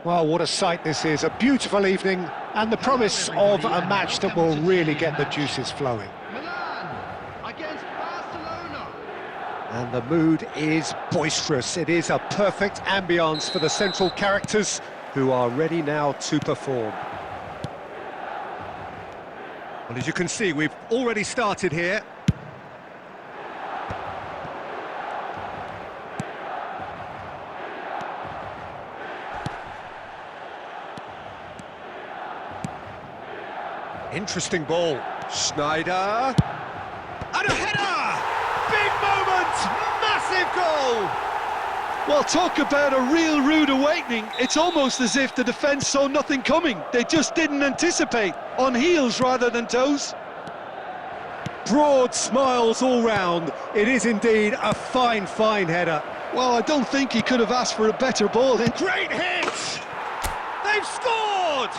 Well, what a sight this is, a beautiful evening and the promise of a match that will really get the juices flowing. Against Barcelona. And the mood is boisterous. It is a perfect ambience for the central characters who are ready now to perform. Well, as you can see, we've already started here. Interesting ball. Schneider. And a header! Big moment! Massive goal! Well, talk about a real rude awakening. It's almost as if the defence saw nothing coming. They just didn't anticipate. On heels rather than toes. Broad smiles all round. It is indeed a fine header. Well, I don't think he could have asked for a better ball. Great hit! They've scored!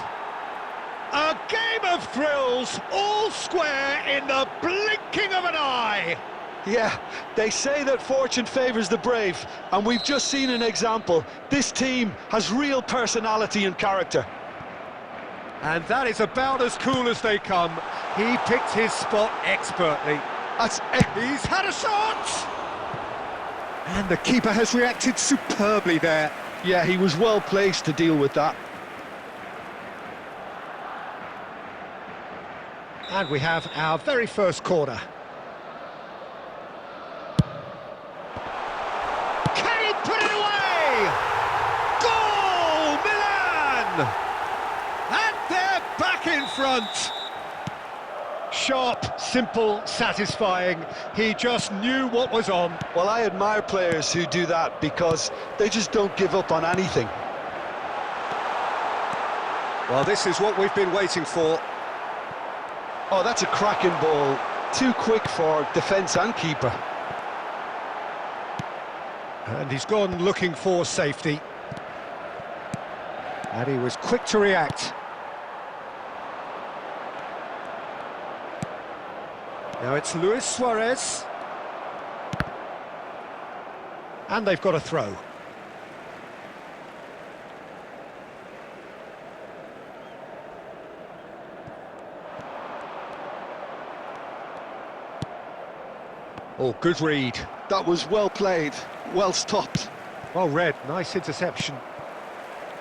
A game of thrills, all square in the blinking of an eye. Yeah, they say that fortune favours the brave, and we've just seen an example. This team has real personality and character. And that is about as cool as they come. He picked his spot expertly. He's had a shot! And the keeper has reacted superbly there. Yeah, he was well placed to deal with that. And we have our very first corner. Can he put it away? Goal, Milan! And they're back in front. Sharp, simple, satisfying. He just knew what was on. Well, I admire players who do that because they just don't give up on anything. Well, this is what we've been waiting for. Oh, that's a cracking ball. Too quick for defence and keeper. And he's gone looking for safety. And he was quick to react. Now it's Luis Suarez. And they've got a throw. Oh, good read. That was well played, well stopped. Well read, nice interception.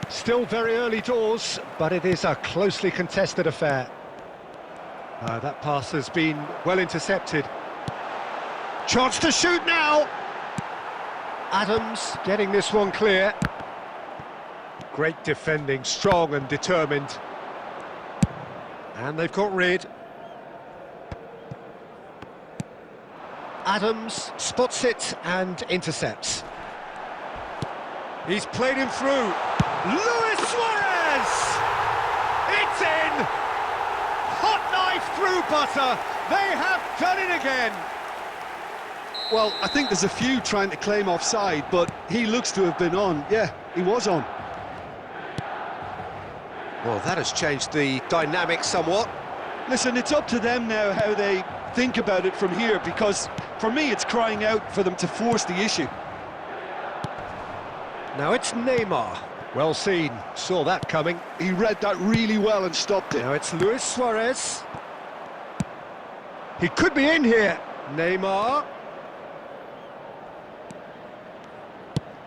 Still very early doors, but it is a closely contested affair. That pass has been well intercepted. Chance to shoot now! Adams getting this one clear. Great defending, strong and determined. And they've got rid. Adams spots it and intercepts. He's played him through. Luis Suarez! It's in! Hot knife through butter. They have done it again. Well, I think there's a few trying to claim offside, but he looks to have been on. Yeah, he was on. Well, that has changed the dynamic somewhat. Listen, it's up to them now how they think about it from here, because for me it's crying out for them to force the issue. Now it's Neymar. Well seen, saw that coming. He read that really well and stopped it. Now it's Luis Suarez. He could be in here. Neymar.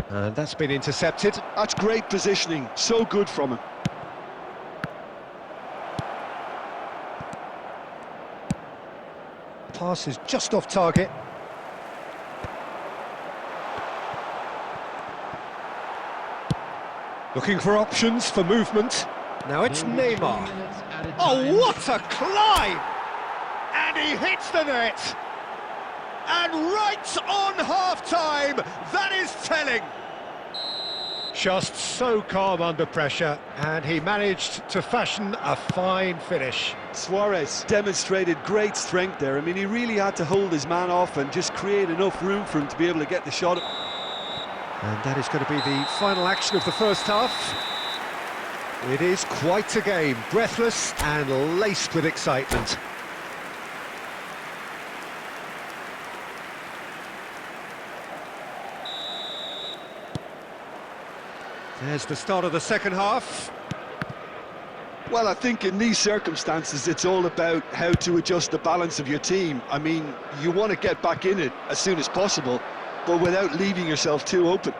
And that's been intercepted. That's great positioning, so good from him. Pass is just off target. Looking for options for movement. Now it's Neymar. Oh, what a climb! And he hits the net. And right on half-time, that is telling. Just so calm under pressure, and he managed to fashion a fine finish. Suarez demonstrated great strength there. I mean, he really had to hold his man off and just create enough room for him to be able to get the shot. And that is going to be the final action of the first half. It is quite a game, breathless and laced with excitement. There's the start of the second half. Well, I think in these circumstances, it's all about how to adjust the balance of your team. I mean, you want to get back in it as soon as possible, but without leaving yourself too open.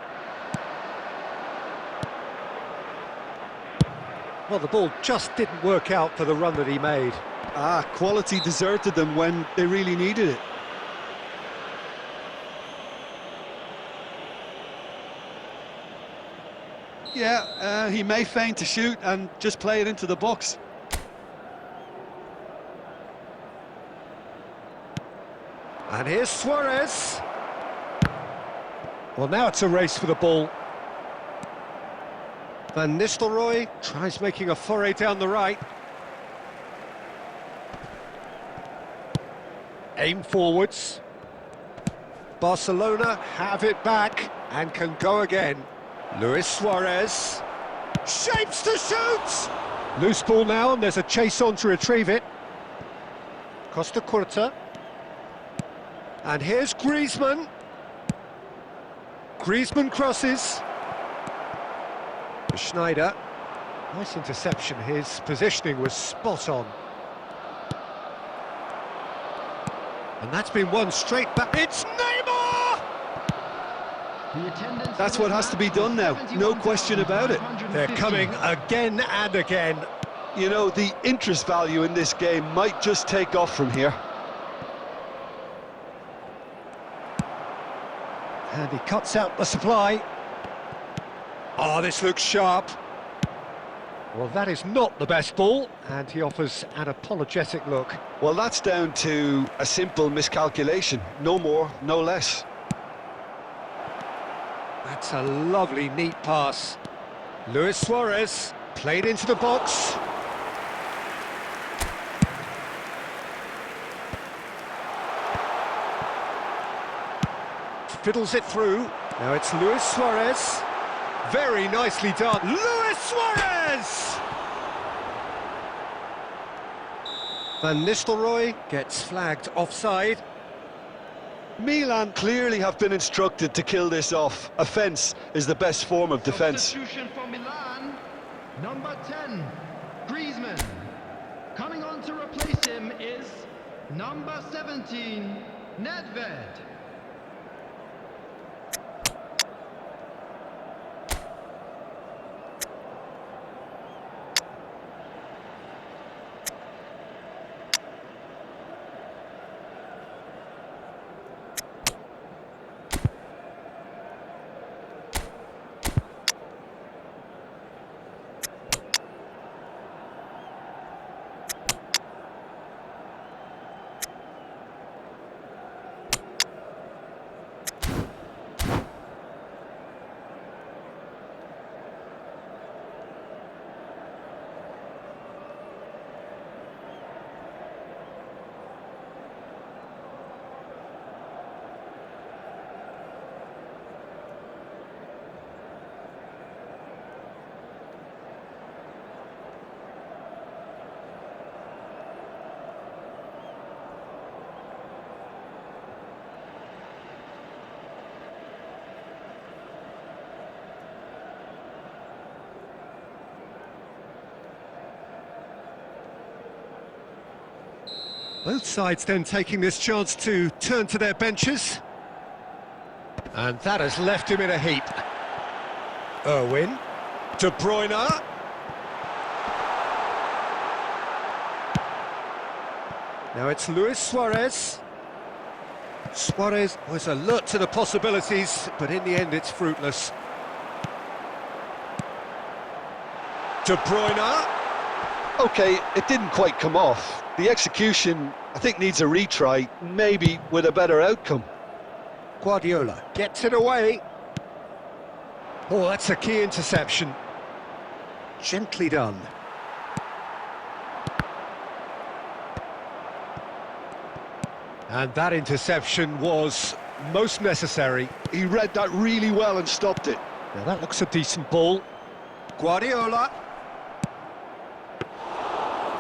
Well, the ball just didn't work out for the run that he made. Quality deserted them when they really needed it. Yeah, he may feign to shoot and just play it into the box. And here's Suarez. Well, now it's a race for the ball. Van Nistelrooy tries making a foray down the right. Aim forwards. Barcelona have it back and can go again. Luis Suarez shapes to shoot! Loose ball now, and there's a chase on to retrieve it. Costa Curta. And here's Griezmann. Griezmann crosses. Schneider. Nice interception. His positioning was spot on. And that's been one straight back. It's Neymar! That's what has to be done now, no question about it. They're coming again and again. You know, the interest value in this game might just take off from here. And he cuts out the supply. Oh, this looks sharp. Well, that is not the best ball, and he offers an apologetic look. Well, that's down to a simple miscalculation. No more, no less. That's a lovely, neat pass. Luis Suarez played into the box. Fiddles it through. Now it's Luis Suarez. Very nicely done. Luis Suarez! Van Nistelrooy gets flagged offside. Milan clearly have been instructed to kill this off. Offence is the best form of defence. Substitution for Milan, number 10, Griezmann. Coming on to replace him is number 17, Nedved. Both sides then taking this chance to turn to their benches. And that has left him in a heap. Irwin. De Bruyne. Now it's Luis Suarez. Suarez was alert to the possibilities, but in the end it's fruitless. De Bruyne. OK, it didn't quite come off. The execution, I think, needs a retry, maybe with a better outcome. Guardiola gets it away. Oh, that's a key interception. Gently done. And that interception was most necessary. He read that really well and stopped it. Now that looks a decent ball. Guardiola.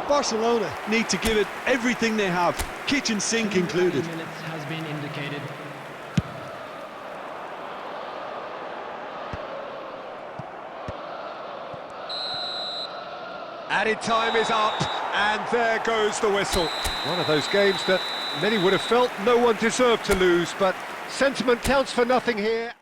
Barcelona need to give it everything they have, kitchen sink included. Minutes has been indicated. Added time is up, and there goes the whistle. One of those games that many would have felt no one deserved to lose, but sentiment counts for nothing here.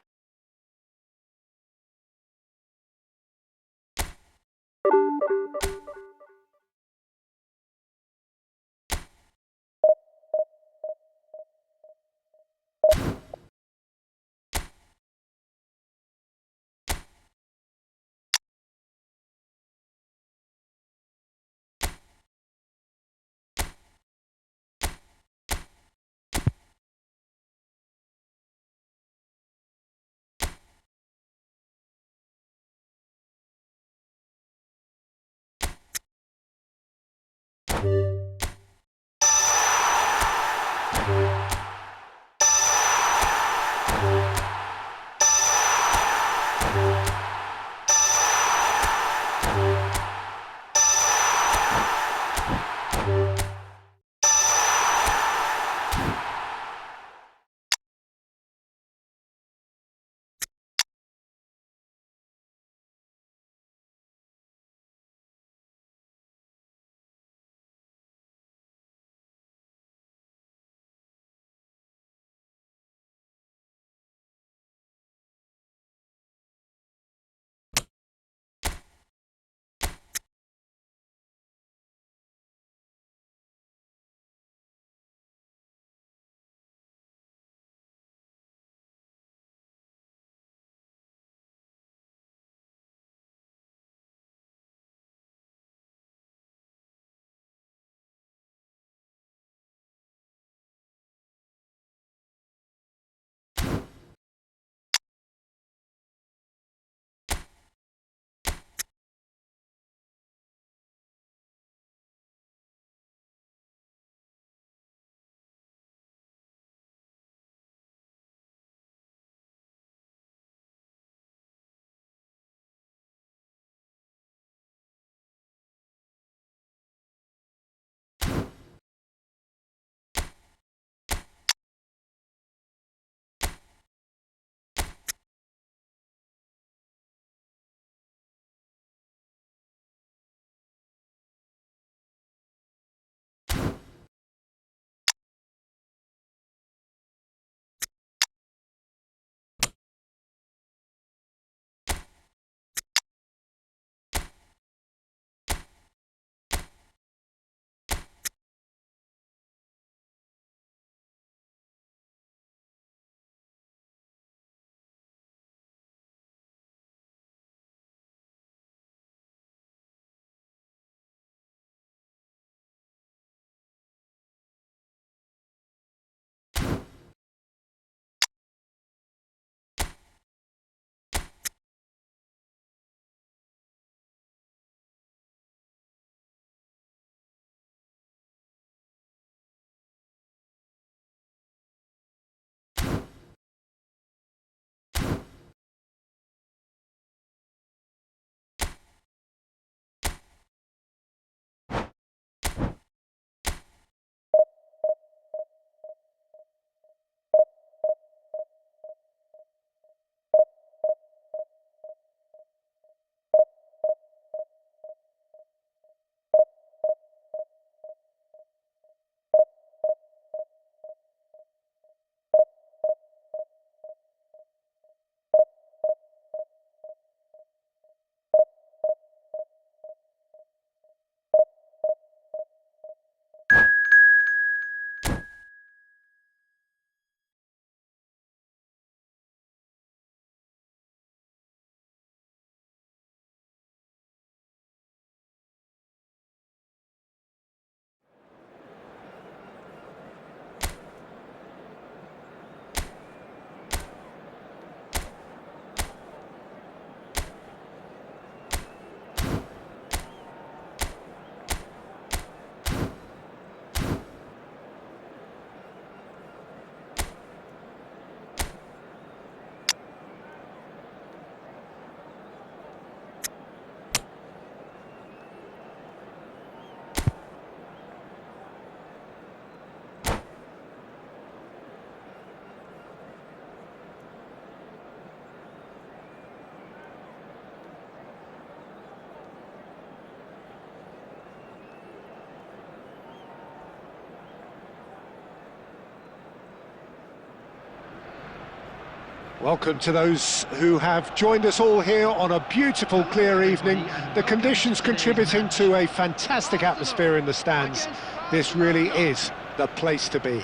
Welcome to those who have joined us all here on a beautiful, clear evening. The conditions contributing to a fantastic atmosphere in the stands. This really is the place to be.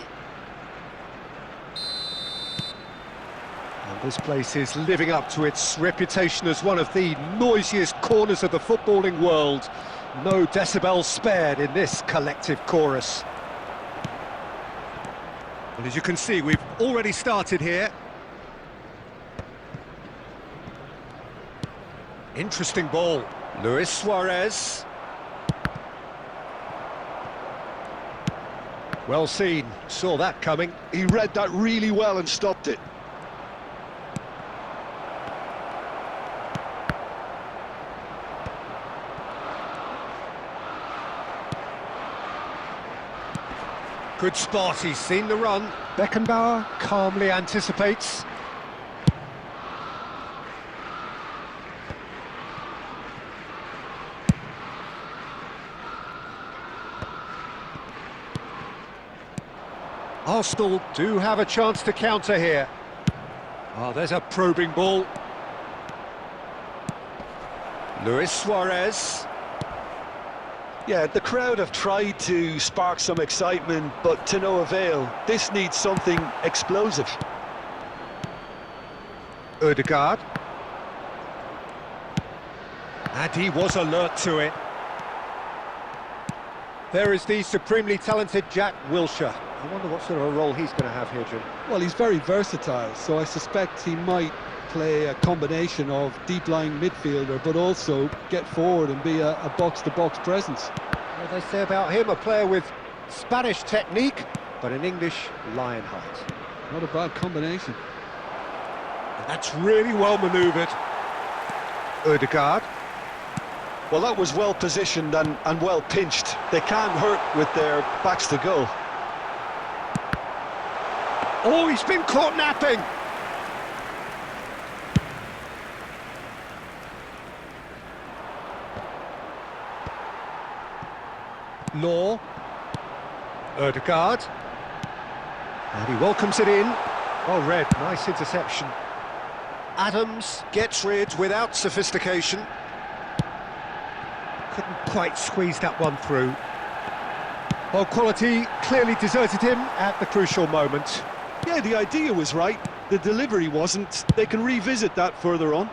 And this place is living up to its reputation as one of the noisiest corners of the footballing world. No decibels spared in this collective chorus. Well, as you can see, we've already started here. Interesting ball. Luis Suarez. Well seen. Saw that coming. He read that really well and stopped it. Good spot. He's seen the run. Beckenbauer calmly anticipates. Arsenal do have a chance to counter here. Oh, there's a probing ball. Luis Suarez. Yeah, the crowd have tried to spark some excitement, but to no avail. This needs something explosive. Odegaard. And he was alert to it. There is the supremely talented Jack Wilshere. I wonder what sort of a role he's going to have here, Jim. Well, he's very versatile, so I suspect he might play a combination of deep-lying midfielder, but also get forward and be a box-to-box presence. What they say about him, a player with Spanish technique, but an English lion height. Not a bad combination. And that's really well manoeuvred. Odegaard. Well, that was well positioned and well pinched. They can't hurt with their backs to goal. Oh, he's been caught napping. Law. Odegaard. And he welcomes it in. Well read, nice interception. Adams gets rid without sophistication. Couldn't quite squeeze that one through. Well, quality clearly deserted him at the crucial moment. Yeah, the idea was right. The delivery wasn't. They can revisit that further on.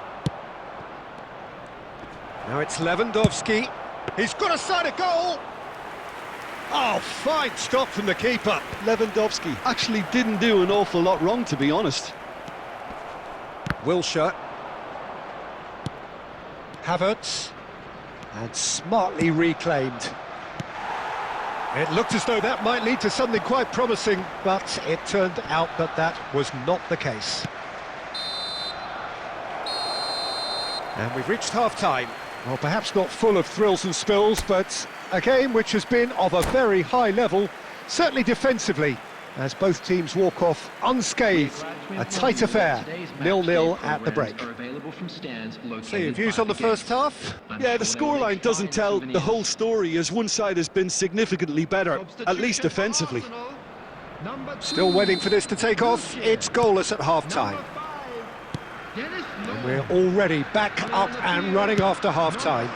Now it's Lewandowski. He's got a side of goal. Oh, fine stop from the keeper. Lewandowski actually didn't do an awful lot wrong, to be honest. Wilshere. Havertz. And smartly reclaimed. It looked as though that might lead to something quite promising, but it turned out that that was not the case. And we've reached half-time. Well, perhaps not full of thrills and spills, but a game which has been of a very high level, certainly defensively, as both teams walk off unscathed. A tight affair, 0-0 at the break. So your views on the first half? Yeah, the scoreline doesn't tell the whole story, as one side has been significantly better, at least defensively. Still waiting for this to take off. It's goalless at half-time. And we're already back up and running after half-time.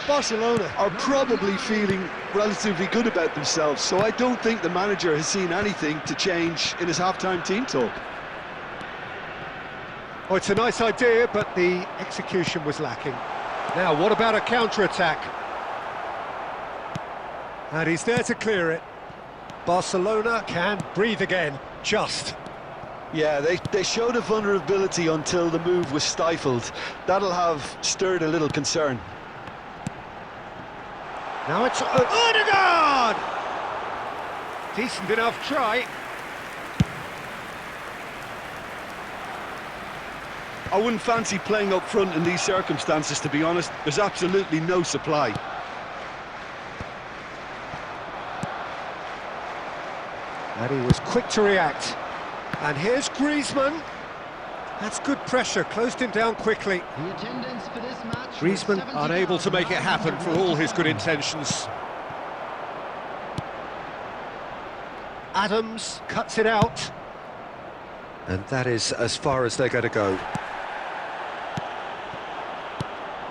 Barcelona are probably feeling relatively good about themselves, so I don't think the manager has seen anything to change in his half-time team talk. Oh, it's a nice idea, but the execution was lacking. Now, what about a counter-attack? And he's there to clear it. Barcelona can breathe again, just. Yeah, they showed a vulnerability until the move was stifled. That'll have stirred a little concern. Now it's Odegaard! Decent enough try. I wouldn't fancy playing up front in these circumstances, to be honest. There's absolutely no supply. And he was quick to react. And here's Griezmann. That's good pressure, closed him down quickly. The attendance for this match. Griezmann unable to make it happen for all his good intentions. Adams cuts it out. And that is as far as they're going to go.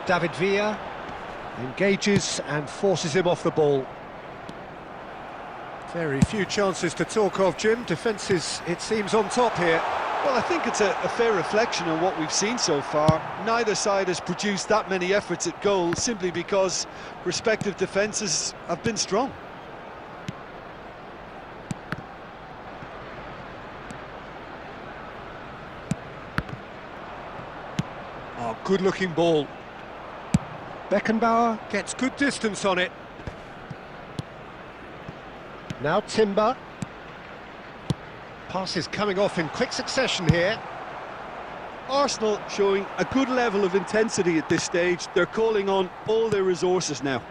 David Villa engages and forces him off the ball. Very few chances to talk of, Jim. Defences, it seems, on top here. Well, I think it's a fair reflection on what we've seen so far. Neither side has produced that many efforts at goal simply because respective defences have been strong. Oh, good-looking ball. Beckenbauer gets good distance on it. Now Timber. Passes coming off in quick succession here. Arsenal showing a good level of intensity at this stage. They're calling on all their resources now.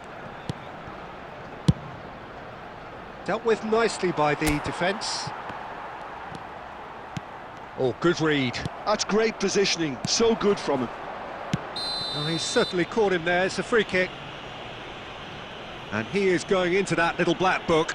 Dealt with nicely by the defence. Oh, good read. That's great positioning, so good from him. Oh, he's certainly caught him there. It's a free kick. And he is going into that little black book.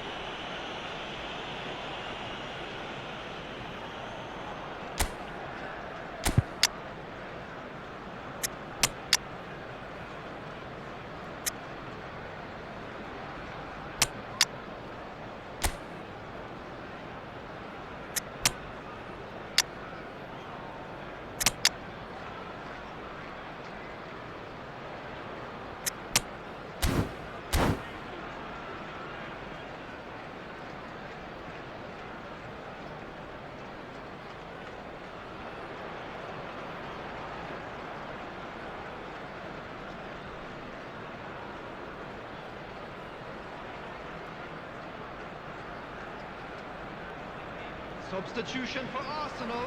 Substitution for Arsenal,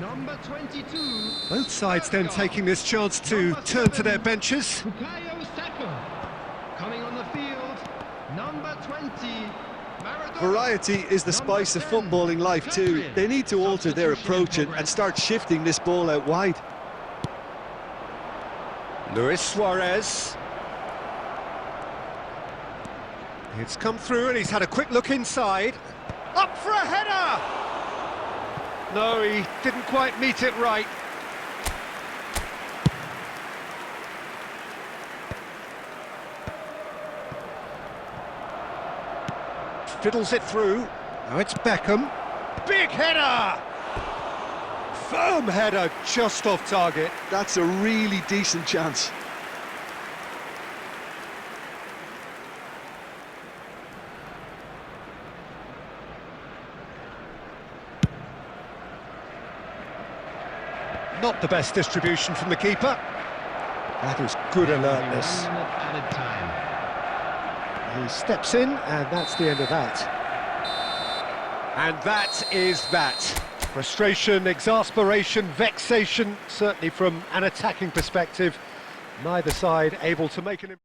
number 22. Both sides then taking this chance to turn to their benches. Bukayo Saka. Coming on the field, number 20. Maradona. Variety is the spice of footballing life too. They need to alter their approach and start shifting this ball out wide. Luis Suarez. It's come through and he's had a quick look inside. Up for a header! No, he didn't quite meet it right. Fiddles it through. Now it's Beckham. Big header! Firm header, just off target. That's a really decent chance. Not the best distribution from the keeper. That is good alertness. 1 minute added time. He steps in, and that's the end of that. And that is that. Frustration, exasperation, vexation, certainly from an attacking perspective. Neither side able to make an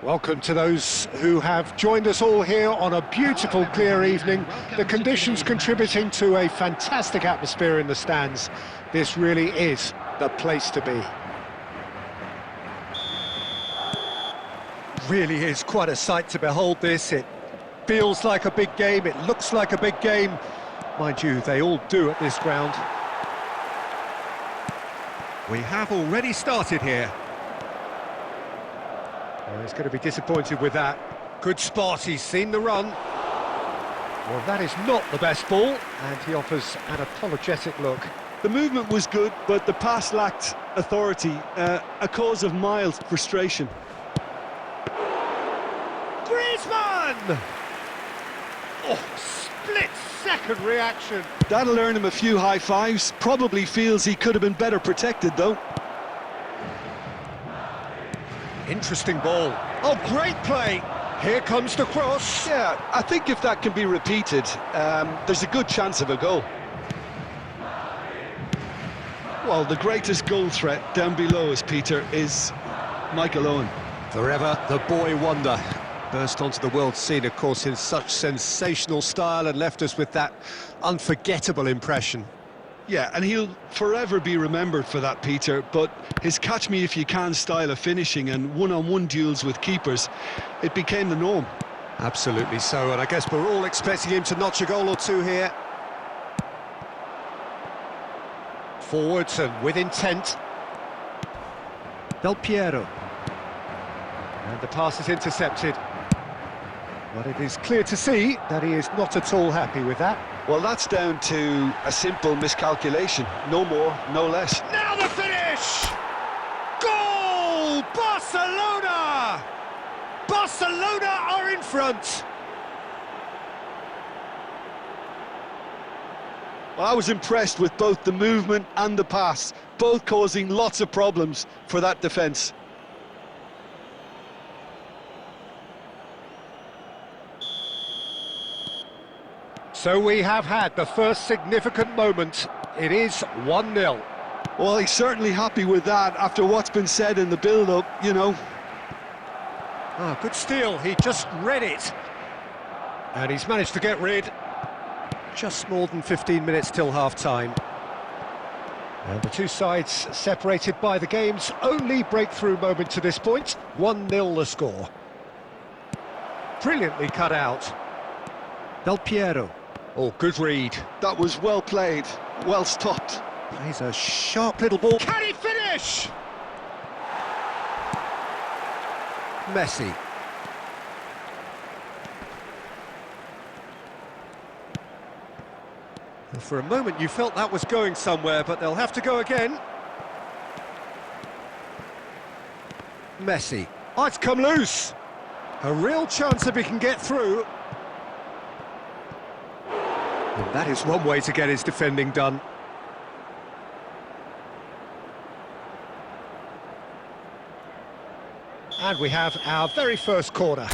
Welcome to those who have joined us all here on a beautiful, clear evening. The conditions contributing to a fantastic atmosphere in the stands. This really is the place to be. Really is quite a sight to behold this. It feels like a big game, it looks like a big game. Mind you, they all do at this ground. We have already started here. Well, he's going to be disappointed with that. Good spot, he's seen the run. Well, that is not the best ball, and he offers an apologetic look. The movement was good, but the pass lacked authority, a cause of mild frustration. Griezmann! Oh, split-second reaction. That'll earn him a few high fives. Probably feels he could have been better protected, though. Interesting ball. Oh, great play. Here comes the cross. Yeah, I think if that can be repeated, there's a good chance of a goal. Well, the greatest goal threat down below us, Peter, is Michael Owen. Forever the boy wonder. Burst onto the world scene, of course, in such sensational style and left us with that unforgettable impression. Yeah, and he'll forever be remembered for that, Peter, but his catch-me-if-you-can style of finishing and one-on-one duels with keepers, it became the norm. Absolutely so, and I guess we're all expecting him to notch a goal or two here. Forwards and with intent. Del Piero. And the pass is intercepted. But it is clear to see that he is not at all happy with that. Well, that's down to a simple miscalculation. No more, no less. Now the finish! Goal! Barcelona! Barcelona are in front! Well, I was impressed with both the movement and the pass, both causing lots of problems for that defence. So we have had the first significant moment. It is 1-0. Well, he's certainly happy with that after what's been said in the build-up, you know. Ah, good steal, he just read it. And he's managed to get rid. Just more than 15 minutes till half-time. And the two sides separated by the game's only breakthrough moment to this point. 1-0 the score. Brilliantly cut out. Del Piero. Oh, good read. That was well played, well stopped. Plays a sharp little ball. Can he finish? Messi. Well, for a moment you felt that was going somewhere, but they'll have to go again. Messi. Oh, it's come loose. A real chance if he can get through. And that is one way to get his defending done. And we have our very first corner.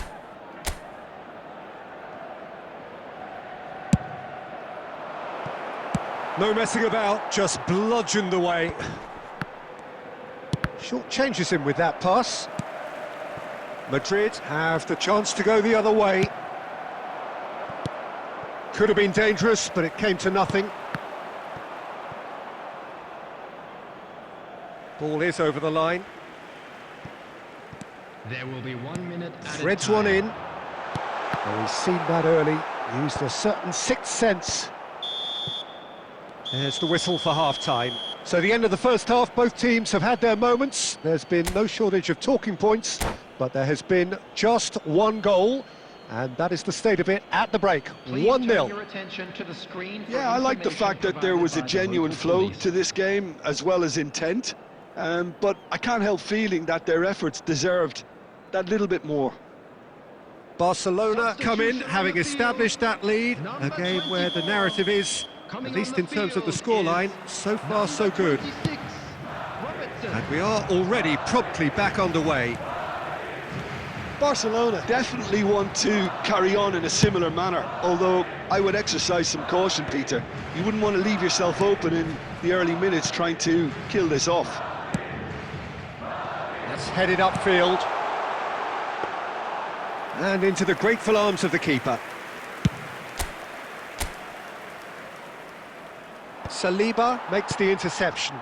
No messing about, just bludgeoned away. Short changes him with that pass. Madrid have the chance to go the other way. Could have been dangerous, but it came to nothing. Ball is over the line. There will be 1 minute added Threads time. one in. Well, he's seen that early, used a certain sixth sense. There's the whistle for half-time. So the end of the first half, both teams have had their moments. There's been no shortage of talking points, but there has been just one goal. And that is the state of it at the break. 1-0. Yeah, I like the fact that there was a genuine flow to this game, as well as intent. But I can't help feeling that their efforts deserved that little bit more. Barcelona come in, having established that lead. A game where the narrative is, at least in terms of the scoreline, so far so good. And we are already promptly back underway. Barcelona definitely want to carry on in a similar manner, although I would exercise some caution, Peter. You wouldn't want to leave yourself open in the early minutes trying to kill this off. That's headed upfield. And into the grateful arms of the keeper. Saliba makes the interception.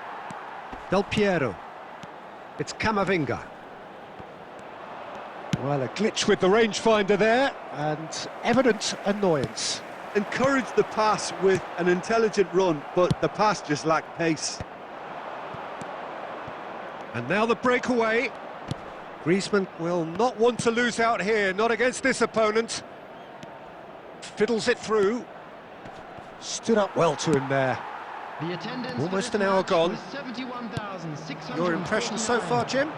Del Piero. It's Camavinga. Well, a glitch with the rangefinder there, and evident annoyance. Encouraged the pass with an intelligent run, but the pass just lacked pace. And now the breakaway. Griezmann will not want to lose out here, not against this opponent. Fiddles it through. Stood up well to him there. The attendance Almost for an this hour match gone. was 71,649. Your impression so far, Jim?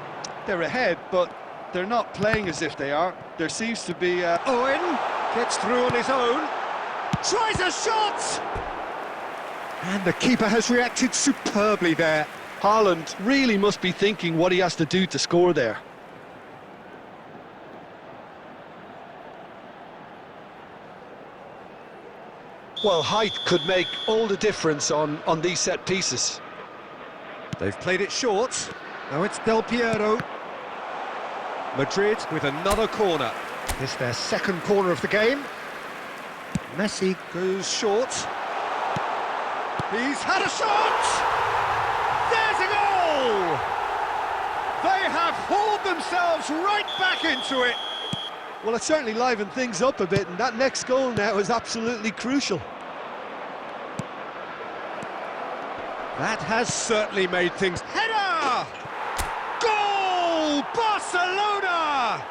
They're ahead, but they're not playing as if they are. There seems to be Owen gets through on his own. Tries a shot! And the keeper has reacted superbly there. Haaland really must be thinking what he has to do to score there. Well, height could make all the difference on these set pieces. They've played it short. Now it's Del Piero. Madrid with another corner. It's their second corner of the game. Messi goes short. He's had a shot! There's a goal! They have hauled themselves right back into it. Well, it certainly livened things up a bit, and that next goal now is absolutely crucial. That has certainly made things... Header! Goal! Barcelona!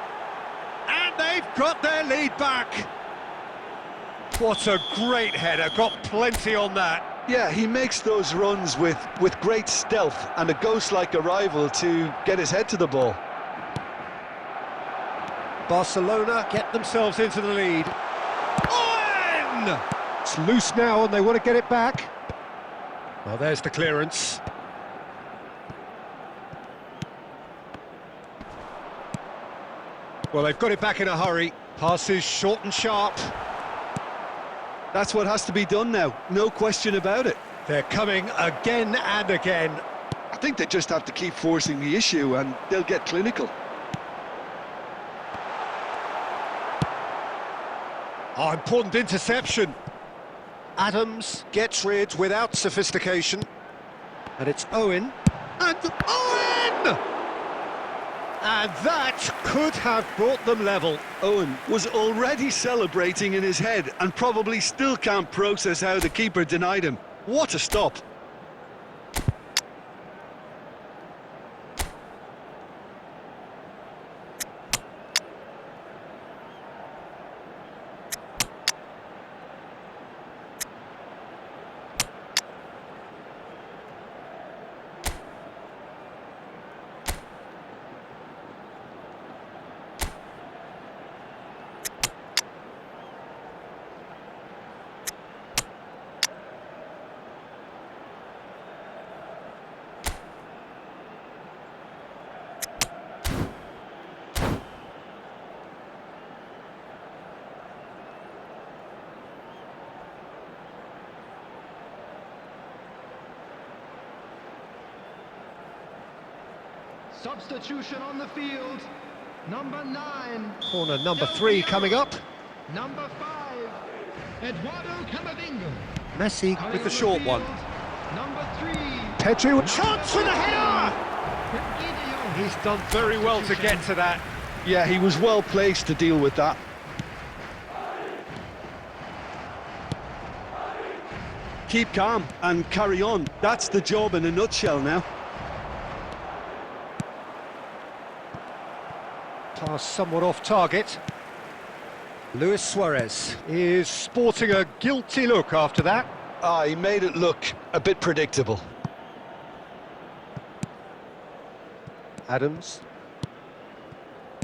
And they've got their lead back. What a great header, got plenty on that. Yeah, he makes those runs with great stealth and a ghost-like arrival to get his head to the ball. Barcelona get themselves into the lead. Owen! It's loose now and they want to get it back. Well, there's the clearance. Well, they've got it back in a hurry. Passes short and sharp. That's what has to be done now, no question about it. They're coming again and again. I think they just have to keep forcing the issue and they'll get clinical. Oh, important interception. Adams gets rid without sophistication. And it's Owen. And Owen! And that could have brought them level. Owen was already celebrating in his head and probably still can't process how the keeper denied him. What a stop. Substitution on the field. Number 9. Corner number 3 coming up. Number 5. Eduardo Camavinga. Messi with the short one. Number 3. Pedri with chance for the header! He's done very well to get to that. Yeah, he was well placed to deal with that. Keep calm and carry on. That's the job in a nutshell now. Pass somewhat off target. Luis Suarez is sporting a guilty look after that. Ah, he made it look a bit predictable. Adams.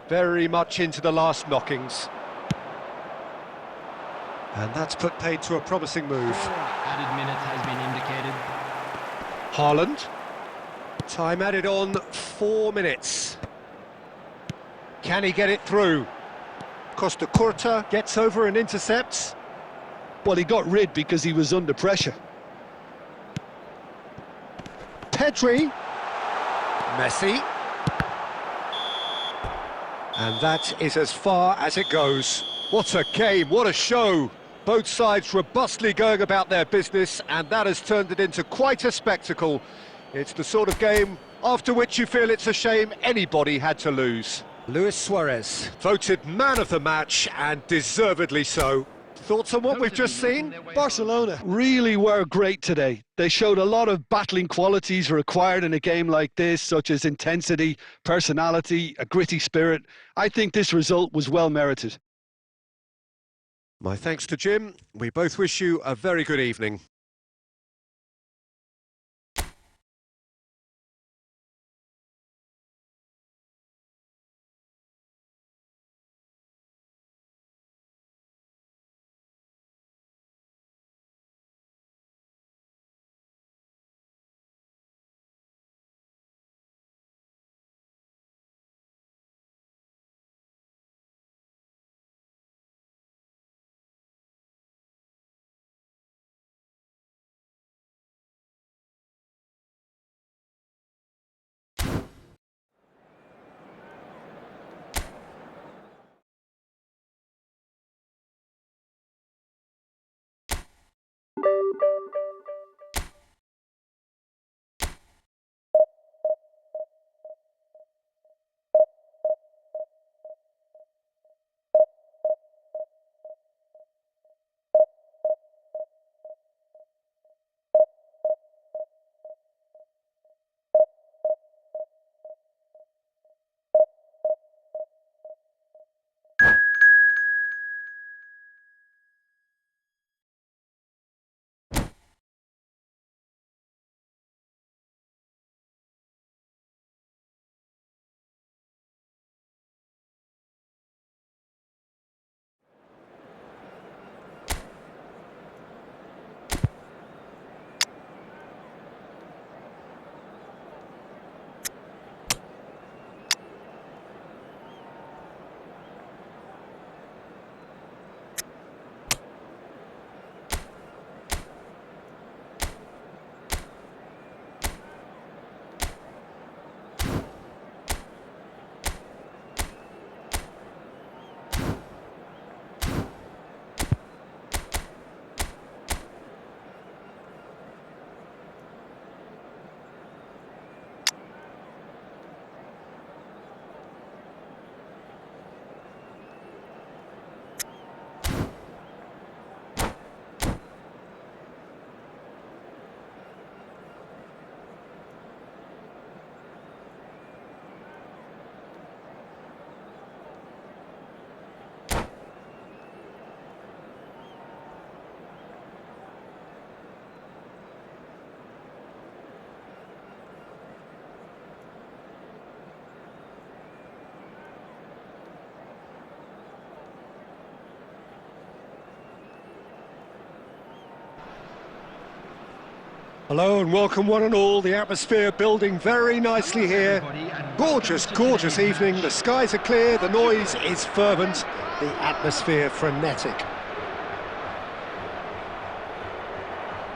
Very much into the last knockings. And that's put paid to a promising move. Added minutes has been indicated. Haaland. Time added on 4 minutes. Can he get it through? Costa Curta gets over and intercepts. Well, he got rid because he was under pressure. Pedri. Messi. And that is as far as it goes. What a game, what a show! Both sides robustly going about their business, and that has turned it into quite a spectacle. It's the sort of game after which you feel it's a shame anybody had to lose. Luis Suarez, voted man of the match, and deservedly so. Thoughts on what we've just seen? Barcelona really were great today. They showed a lot of battling qualities required in a game like this, such as intensity, personality, a gritty spirit. I think this result was well merited. My thanks to Jim. We both wish you a very good evening. Hello and welcome one and all. The atmosphere building very nicely here. Gorgeous, gorgeous evening. The skies are clear, the noise is fervent, the atmosphere frenetic.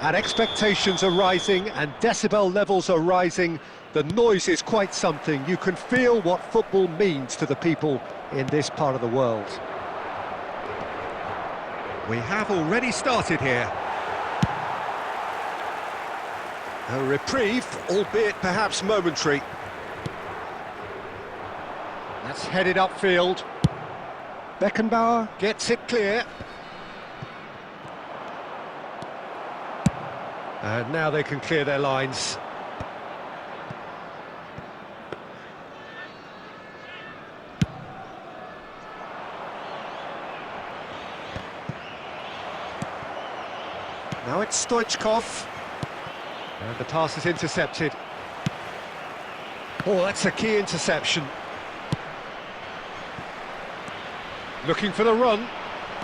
And expectations are rising and decibel levels are rising. The noise is quite something. You can feel what football means to the people in this part of the world. We have already started here. A reprieve, albeit perhaps momentary. That's headed upfield. Beckenbauer gets it clear. And now they can clear their lines. Now it's Stoichkov. And the pass is intercepted. Oh, that's a key interception. Looking for the run.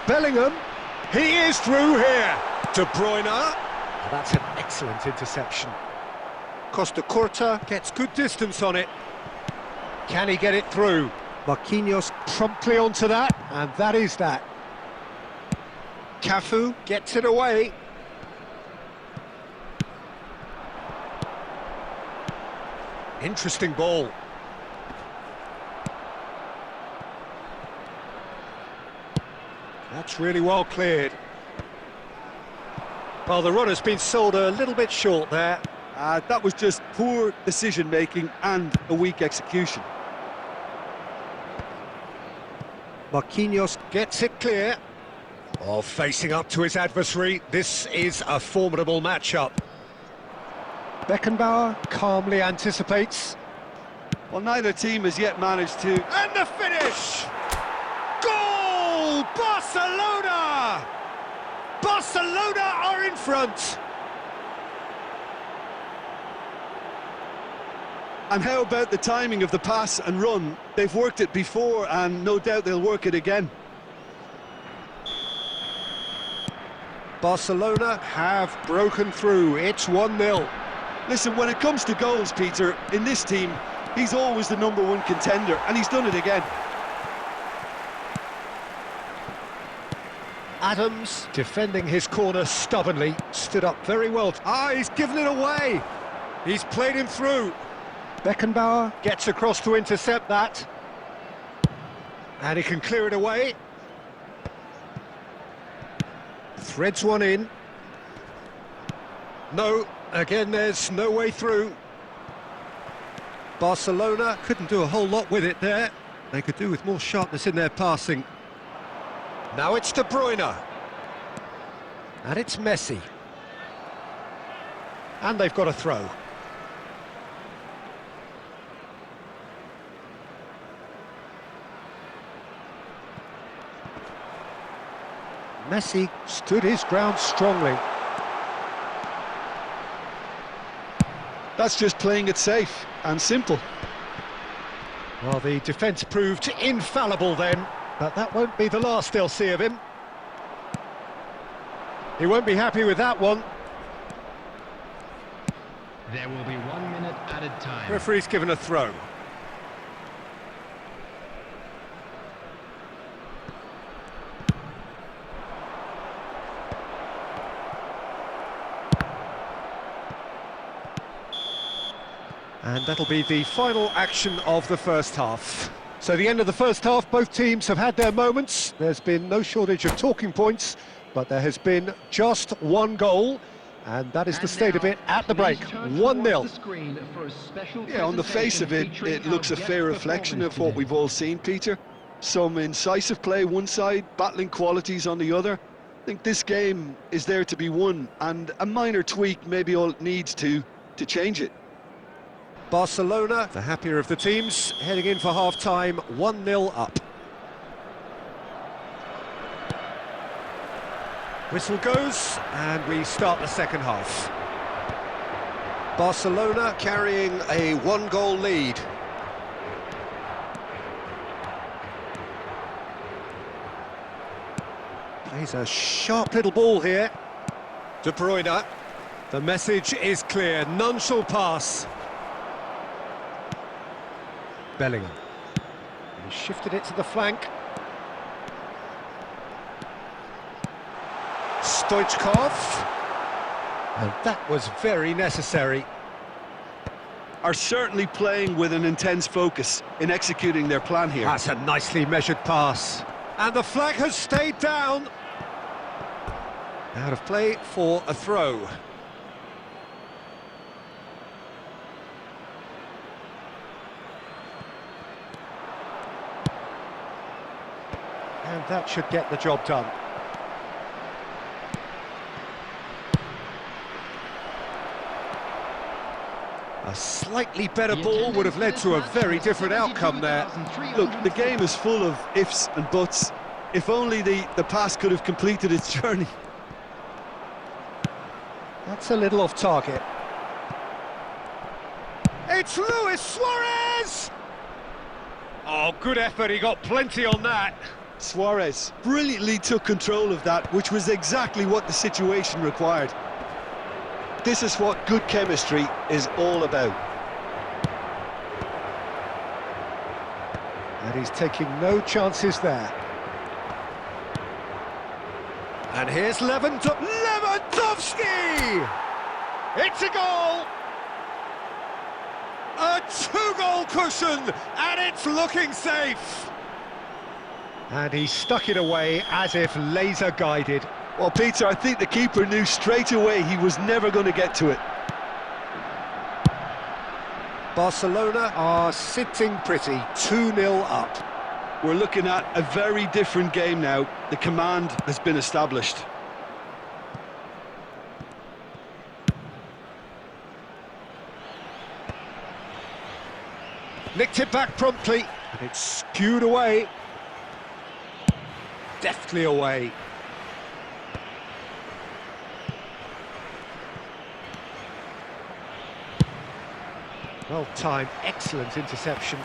Bellingham. He is through here. De Bruyne. That's an excellent interception. Costa Curta gets good distance on it. Can he get it through? Marquinhos promptly onto that, and that is that. Cafu gets it away. Interesting ball. That's really well cleared. Well, the run has been sold a little bit short there. That was just poor decision-making and a weak execution. Marquinhos gets it clear. Oh, facing up to his adversary, this is a formidable matchup. Beckenbauer calmly anticipates. Well, neither team has yet managed to... And the finish! Goal! Barcelona! Barcelona are in front! And how about the timing of the pass and run? They've worked it before and no doubt they'll work it again. Barcelona have broken through. It's 1-0. Listen, when it comes to goals, Peter, in this team, he's always the #1 contender, and he's done it again. Adams, defending his corner stubbornly, stood up very well. He's given it away. He's played him through. Beckenbauer gets across to intercept that. And he can clear it away. Threads one in. No, again there's no way through. Barcelona couldn't do a whole lot with it there. They could do with more sharpness in their passing. Now it's De Bruyne. And it's Messi. And they've got a throw. Messi stood his ground strongly. That's just playing it safe and simple. Well, the defence proved infallible then, but that won't be the last they'll see of him. He won't be happy with that one. There will be 1 minute added time. Referee's given a throw. And that'll be the final action of the first half. So the end of the first half, both teams have had their moments. There's been no shortage of talking points, but there has been just one goal, and that is the state of it at the break. 1-0. Yeah, on the face of it, it looks a fair reflection of what we've all seen, Peter. Some incisive play one side, battling qualities on the other. I think this game is there to be won, and a minor tweak maybe all it needs to change it. Barcelona, the happier of the teams, heading in for half-time, 1-0 up. Whistle goes, and we start the second half. Barcelona carrying a one-goal lead. Plays a sharp little ball here. De Bruyne. The message is clear, none shall pass. Bellingham. He shifted it to the flank. Stoichkov. And that was very necessary. Are certainly playing with an intense focus in executing their plan here. That's a nicely measured pass. And the flag has stayed down. Out of play for a throw. And that should get the job done. A slightly better ball would have led to a very different outcome there. Look, the game is full of ifs and buts. If only the pass could have completed its journey. That's a little off target. It's Luis Suarez! Oh, good effort, he got plenty on that. Suarez brilliantly took control of that, which was exactly what the situation required. This is what good chemistry is all about. And he's taking no chances there. And here's Lewandowski! It's a goal! A two-goal cushion, and it's looking safe! And he stuck it away as if laser guided. Well, Peter, I think the keeper knew straight away he was never going to get to it. Barcelona are sitting pretty, 2-0 up. We're looking at a very different game now. The command has been established. Nicked it back promptly, and it's skewed away. Deftly away. Well timed, excellent interception.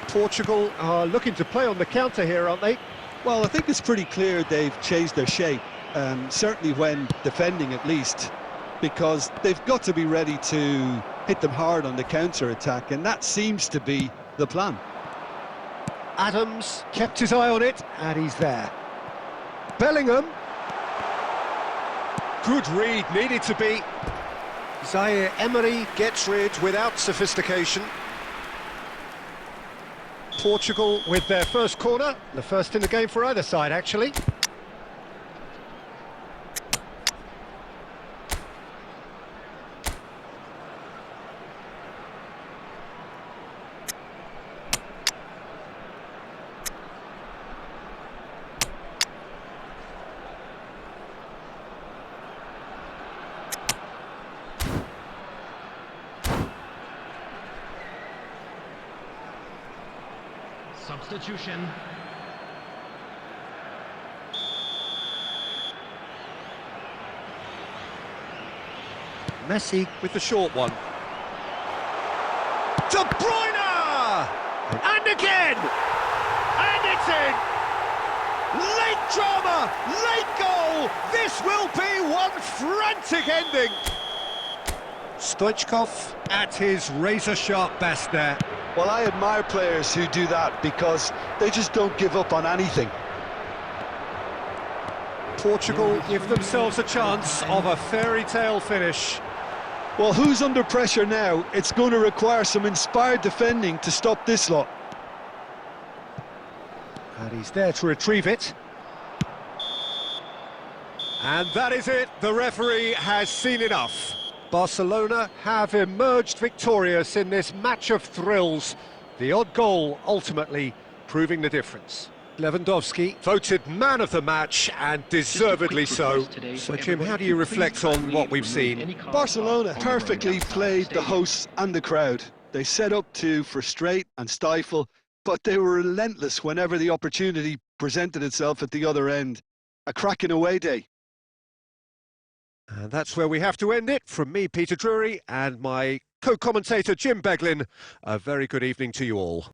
Portugal are looking to play on the counter here, aren't they? Well, I think it's pretty clear they've changed their shape, certainly when defending at least, because they've got to be ready to hit them hard on the counter-attack, and that seems to be the plan. Adams kept his eye on it, and he's there. Bellingham. Good read, needed to be. Zaire Emery gets rid without sophistication. Portugal with their first corner, the first in the game for either side, actually. Substitution. Messi with the short one. De Bruyne! And again! And it's in! Late drama! Late goal! This will be one frantic ending! Stoichkov at his razor-sharp best there. Well, I admire players who do that because they just don't give up on anything. Portugal give themselves a chance of a fairy tale finish. Well, who's under pressure now? It's going to require some inspired defending to stop this lot. And he's there to retrieve it. And that is it. The referee has seen enough. Barcelona have emerged victorious in this match of thrills. The odd goal ultimately proving the difference. Lewandowski voted man of the match, and deservedly so. So, Jim, how do you reflect on what we've seen? Barcelona perfectly played the hosts and the crowd. They set up to frustrate and stifle, but they were relentless whenever the opportunity presented itself at the other end. A cracking away day. And that's where we have to end it. From me, Peter Drury, and my co-commentator, Jim Beglin. A very good evening to you all.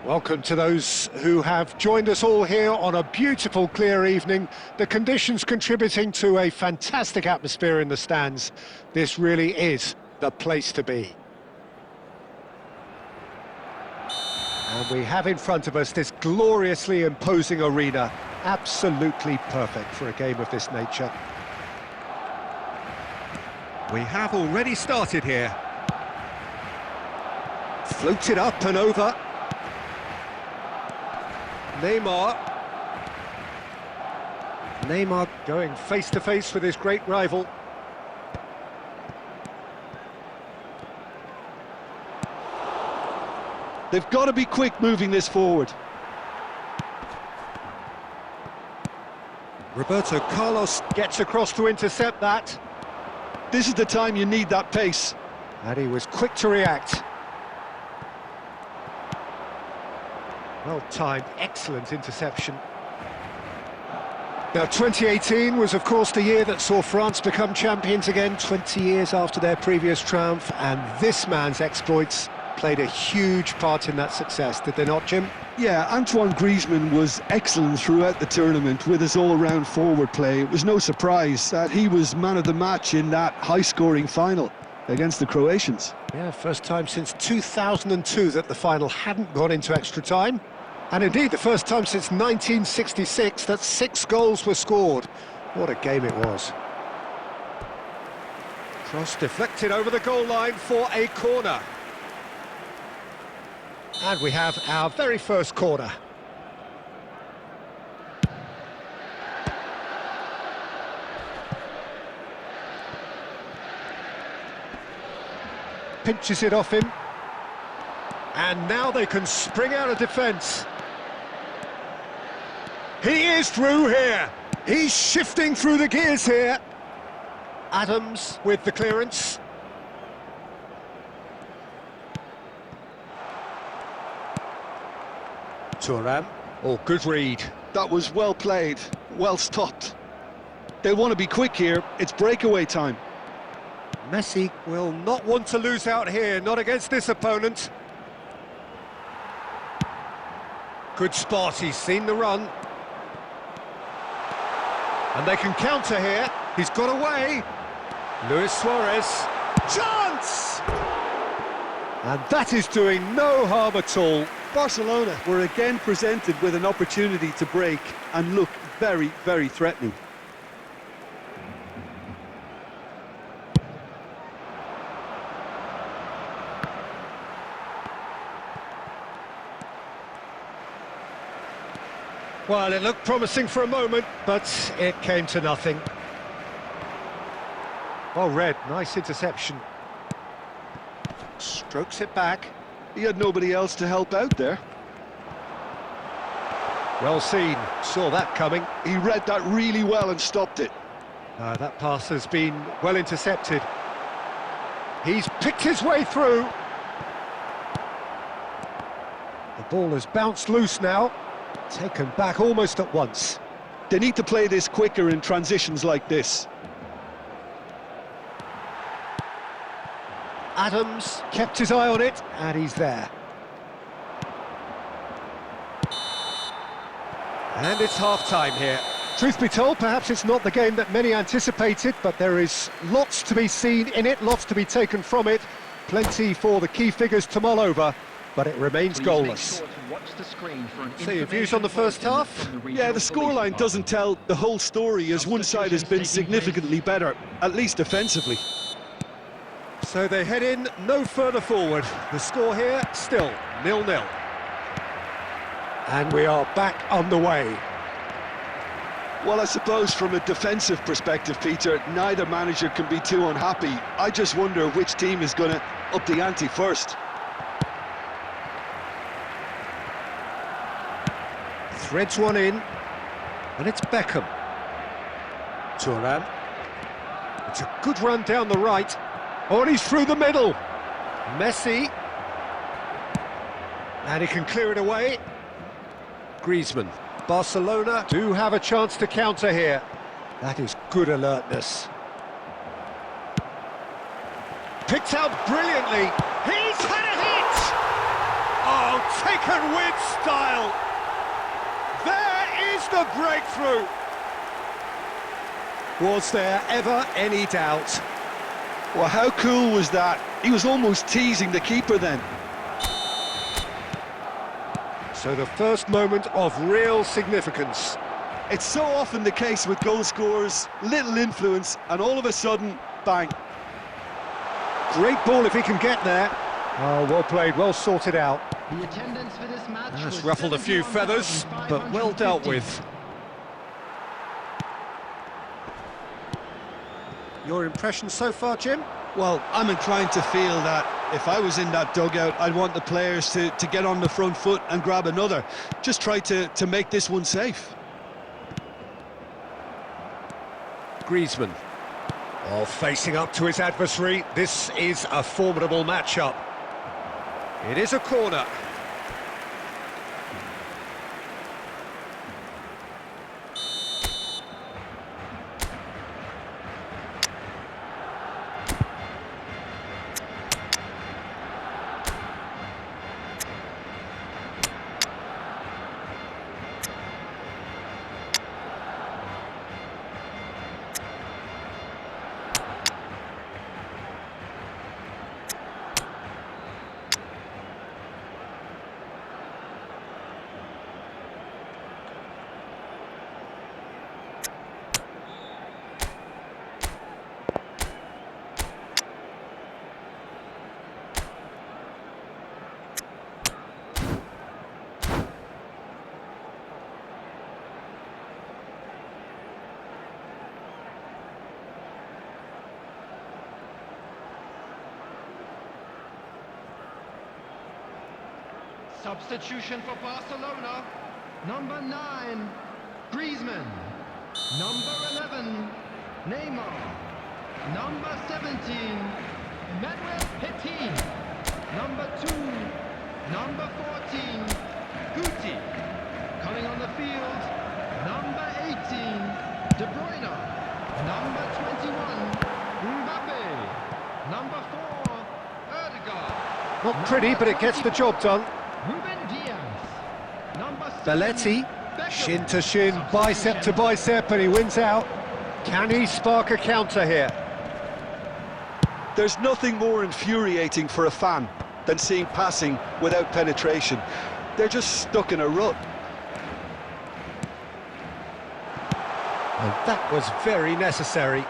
Welcome to those who have joined us all here on a beautiful, clear evening. The conditions contributing to a fantastic atmosphere in the stands. This really is the place to be. And we have in front of us this gloriously imposing arena. Absolutely perfect for a game of this nature. We have already started here. Floated up and over. Neymar going face-to-face with his great rival. They've got to be quick moving this forward. Roberto Carlos gets across to intercept that. This is the time you need that pace. And he was quick to react. Well-timed, excellent interception. Now, 2018 was, of course, the year that saw France become champions again, 20 years after their previous triumph, and this man's exploits played a huge part in that success, did they not, Jim? Yeah, Antoine Griezmann was excellent throughout the tournament with his all-round forward play. It was no surprise that he was man of the match in that high-scoring final against the Croatians. Yeah, first time since 2002 that the final hadn't gone into extra time. And indeed, the first time since 1966 that 6 goals were scored. What a game it was. Cross deflected over the goal line for a corner. And we have our very first corner. Pinches it off him. And now they can spring out of defence. He is through here. He's shifting through the gears here. Adams with the clearance. Thuram. Oh, good read. That was well played, well stopped. They want to be quick here. It's breakaway time. Messi will not want to lose out here, not against this opponent. Good spot, he's seen the run. And they can counter here. He's got away. Luis Suarez. Chance! And that is doing no harm at all. Barcelona were again presented with an opportunity to break and look very, very threatening. Well, it looked promising for a moment, but it came to nothing. Well read, nice interception. Strokes it back. He had nobody else to help out there. Well seen, saw that coming. He read that really well and stopped it. That pass has been well intercepted. He's picked his way through. The ball has bounced loose now. Taken back almost at once. They need to play this quicker in transitions like this. Adams kept his eye on it, and he's there. And it's half-time here. Truth be told, perhaps it's not the game that many anticipated, but there is lots to be seen in it, lots to be taken from it. Plenty for the key figures to mull over, but it remains goalless. So your views on the first half? Yeah, the scoreline doesn't tell the whole story, as one side has been significantly better, at least offensively. So they head in no further forward. The score here, still 0-0. And we are back on the way. Well, I suppose from a defensive perspective, Peter, neither manager can be too unhappy. I just wonder which team is going to up the ante first. Threads one in, and it's Beckham. Thuram. It's a good run down the right. Oh, and he's through the middle. Messi. And he can clear it away. Griezmann. Barcelona do have a chance to counter here. That is good alertness. Picked out brilliantly. He's had a hit! Oh, taken with style! There is the breakthrough! Was there ever any doubt? Well, how cool was that? He was almost teasing the keeper then. So the first moment of real significance. It's so often the case with goal scorers, little influence, and all of a sudden, bang. Great ball if he can get there. Oh, well played, well sorted out. The attendance for this match That's was ruffled a few feathers, but well dealt 71,550. with. Your impression so far, Jim? Well, I'm inclined to feel that if I was in that dugout, I'd want the players to get on the front foot and grab another. Just try to make this one safe. Griezmann. Oh, facing up to his adversary. This is a formidable matchup. It is a corner. Substitution for Barcelona. Number 9, Griezmann. Number 11, Neymar. Number 17, Manuel Petit. Number 2, number 14, Guti. Coming on the field, number 18, De Bruyne. Number 21, Mbappe. Number 4, Ødegaard. Not pretty, but it gets the job done. Ruben Diaz. Number 7, Belletti, Beckenbauer. shin to shin, bicep to bicep, and he wins out. Can he spark a counter here? There's nothing more infuriating for a fan than seeing passing without penetration. They're just stuck in a rut. And that was very necessary.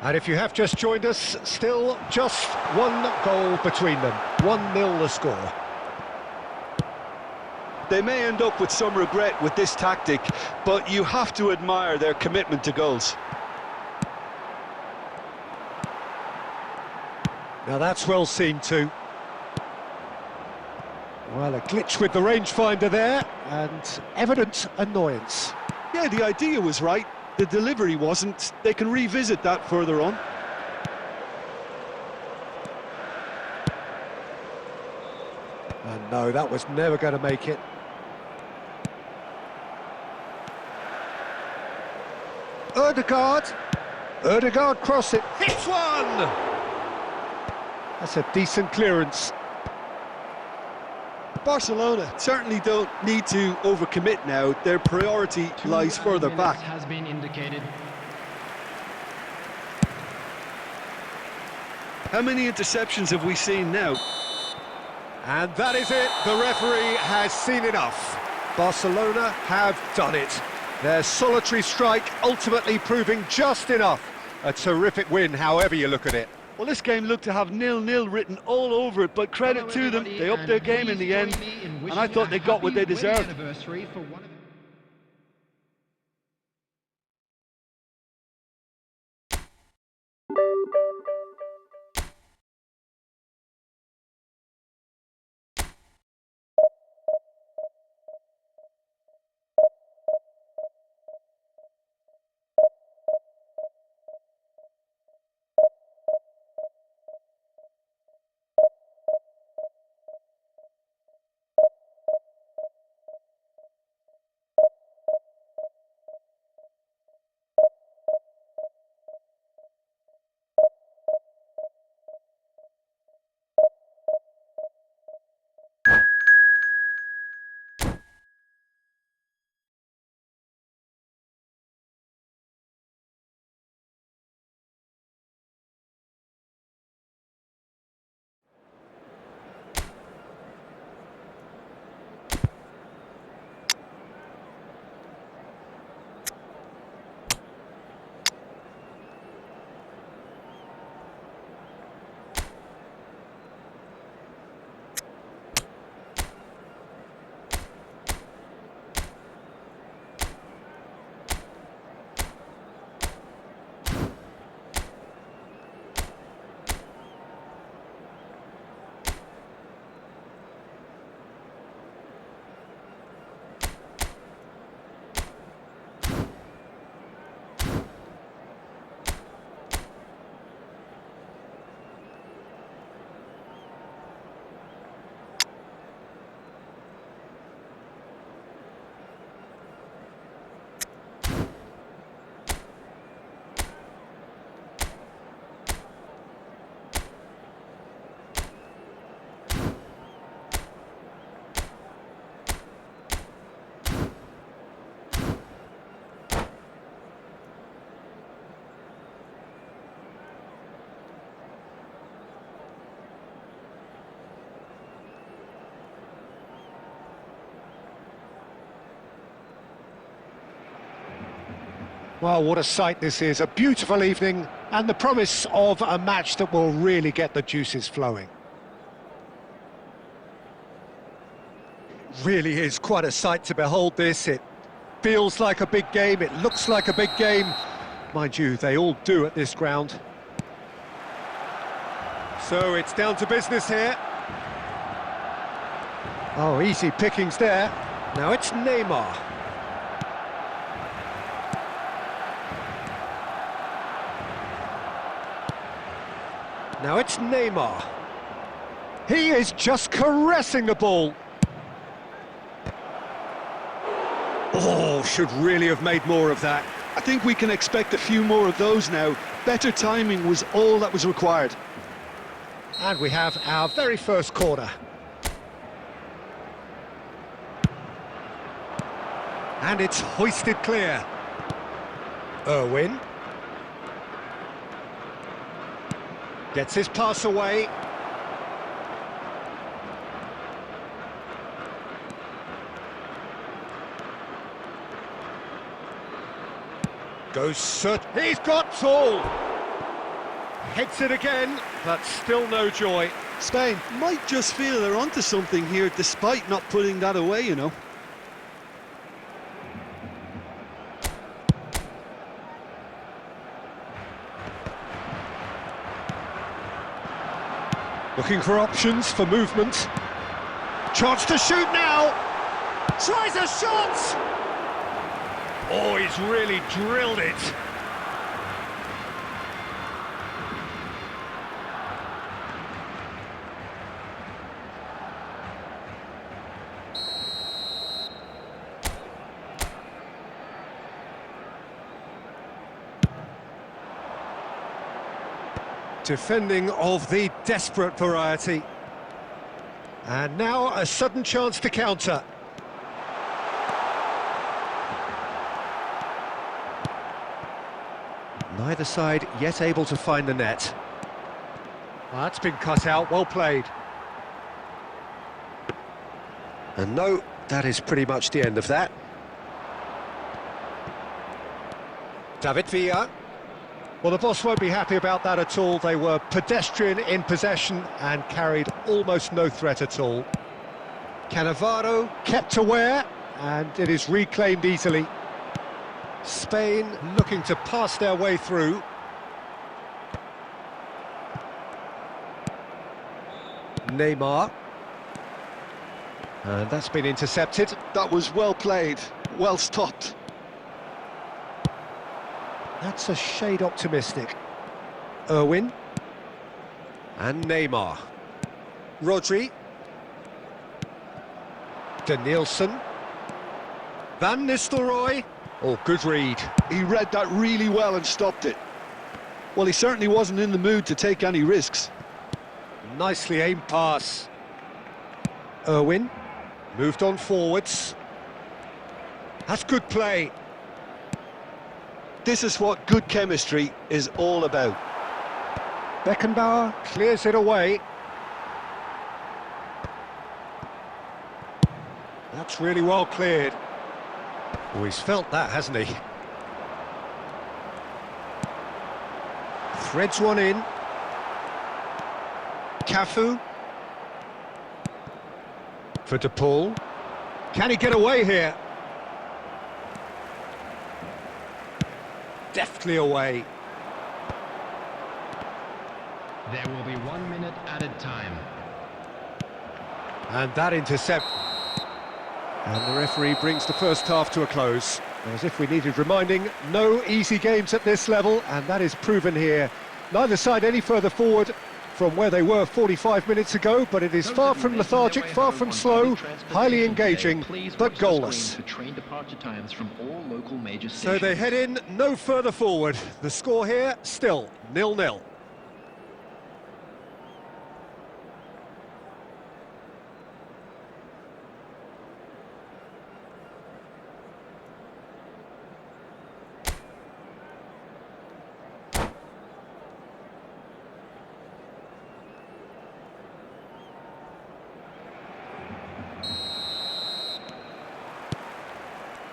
And if you have just joined us, still just one goal between them. 1-0 the score. They may end up with some regret with this tactic, but you have to admire their commitment to goals. Now that's well seen too. Well, a glitch with the rangefinder there, and evident annoyance. Yeah, the idea was right. The delivery wasn't. They can revisit that further on. And no, that was never going to make it. Ødegaard cross it, hits one! That's a decent clearance. Barcelona certainly don't need to overcommit now. Their priority lies further back. Has been indicated. How many interceptions have we seen now? And that is it, the referee has seen enough. Barcelona have done it. Their solitary strike ultimately proving just enough. A terrific win, however you look at it. Well, this game looked to have 0-0 written all over it, but credit to them, they upped their game in the end, and I thought they got what they deserved. Well, what a sight this is, a beautiful evening and the promise of a match that will really get the juices flowing. Really is quite a sight to behold this. It feels like a big game, it looks like a big game. Mind you, they all do at this ground. So it's down to business here. Oh, easy pickings there. Now it's Neymar. Now it's Neymar. He is just caressing the ball. Oh, should really have made more of that. I think we can expect a few more of those now. Better timing was all that was required. And we have our very first corner. And it's hoisted clear. Irwin. Gets his pass away. Goes Soot. He's got tall. Hits it again, but still no joy. Spain might just feel they're onto something here, despite not putting that away, you know. Looking for options for movement. Chance to shoot now. Tries a shot. Oh, he's really drilled it. Defending of the desperate variety. And now a sudden chance to counter. Neither side yet able to find the net. That's been cut out, well played. And no, that is pretty much the end of that. David Villa. Well, the boss won't be happy about that at all. They were pedestrian in possession and carried almost no threat at all. Cannavaro kept aware, and it is reclaimed easily. Spain looking to pass their way through. Neymar. And that's been intercepted. That was well played, well stopped. That's a shade optimistic. Irwin. And Neymar. Rodri. Danielson. Van Nistelrooy. Oh, good read. He read that really well and stopped it. Well, he certainly wasn't in the mood to take any risks. Nicely aimed pass. Irwin. Moved on forwards. That's good play. This is what good chemistry is all about. Beckenbauer clears it away. That's really well cleared. Oh, he's felt that, hasn't he? Threads one in. Cafu. For De Paul. Can he get away here? Deftly away. There will be 1 minute added time. And that intercept. And the referee brings the first half to a close. As if we needed reminding, no easy games at this level, and that is proven here. Neither side any further forward from where they were 45 minutes ago, but it is far from lethargic, far from slow, highly engaging, but goalless. So they head in no further forward. The score here, still 0-0.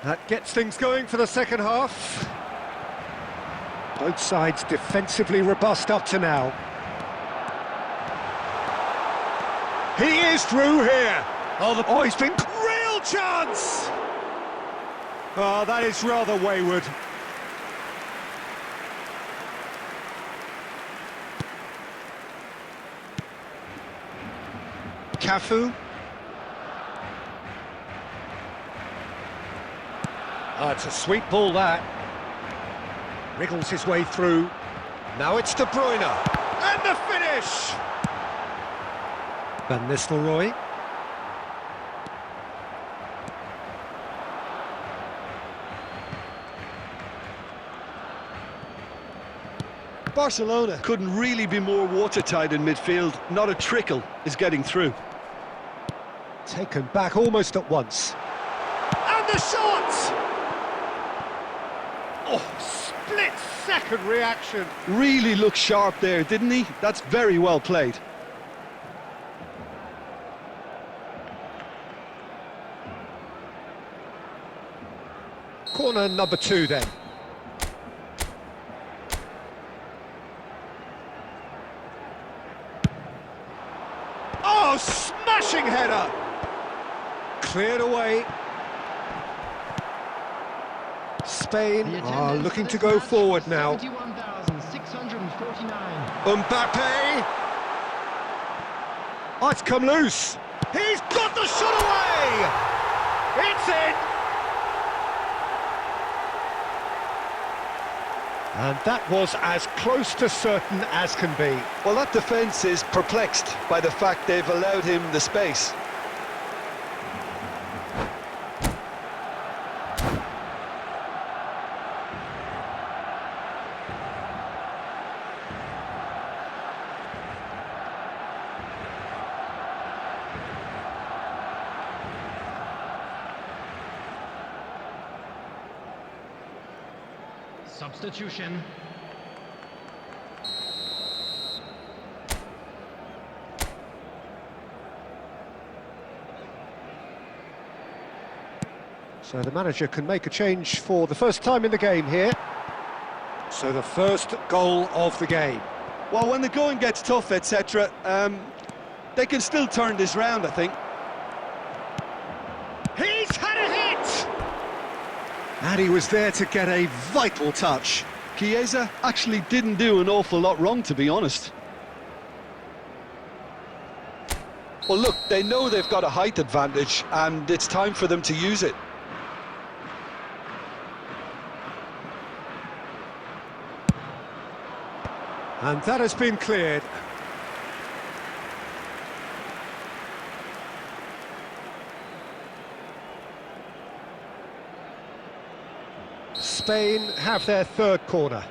That gets things going for the second half. Both sides defensively robust up to now. He is through here. Oh, he's been real chance. Oh, that is rather wayward. Cafu. Oh, it's a sweet ball, that. Wriggles his way through. Now it's De Bruyne. And the finish! Van Nistelrooy. Barcelona couldn't really be more watertight in midfield. Not a trickle is getting through. Taken back almost at once. And the shot! Oh, split-second reaction. Really looked sharp there, didn't he? That's very well played. Corner number 2 then. Oh, smashing header! Cleared away. Spain are looking to go forward now. 71,649. Mbappe! Oh, it's come loose! He's got the shot away! It's in! And that was as close to certain as can be. Well, that defence is perplexed by the fact they've allowed him the space. Substitution. So the manager can make a change for the first time in the game here. So the first goal of the game. Well, when the going gets tough, etc., they can still turn this round, I think. He's had a hit! And he was there to get a vital touch. Chiesa actually didn't do an awful lot wrong, to be honest. Well, look, they know they've got a height advantage, and it's time for them to use it. And that has been cleared. Spain have their third corner.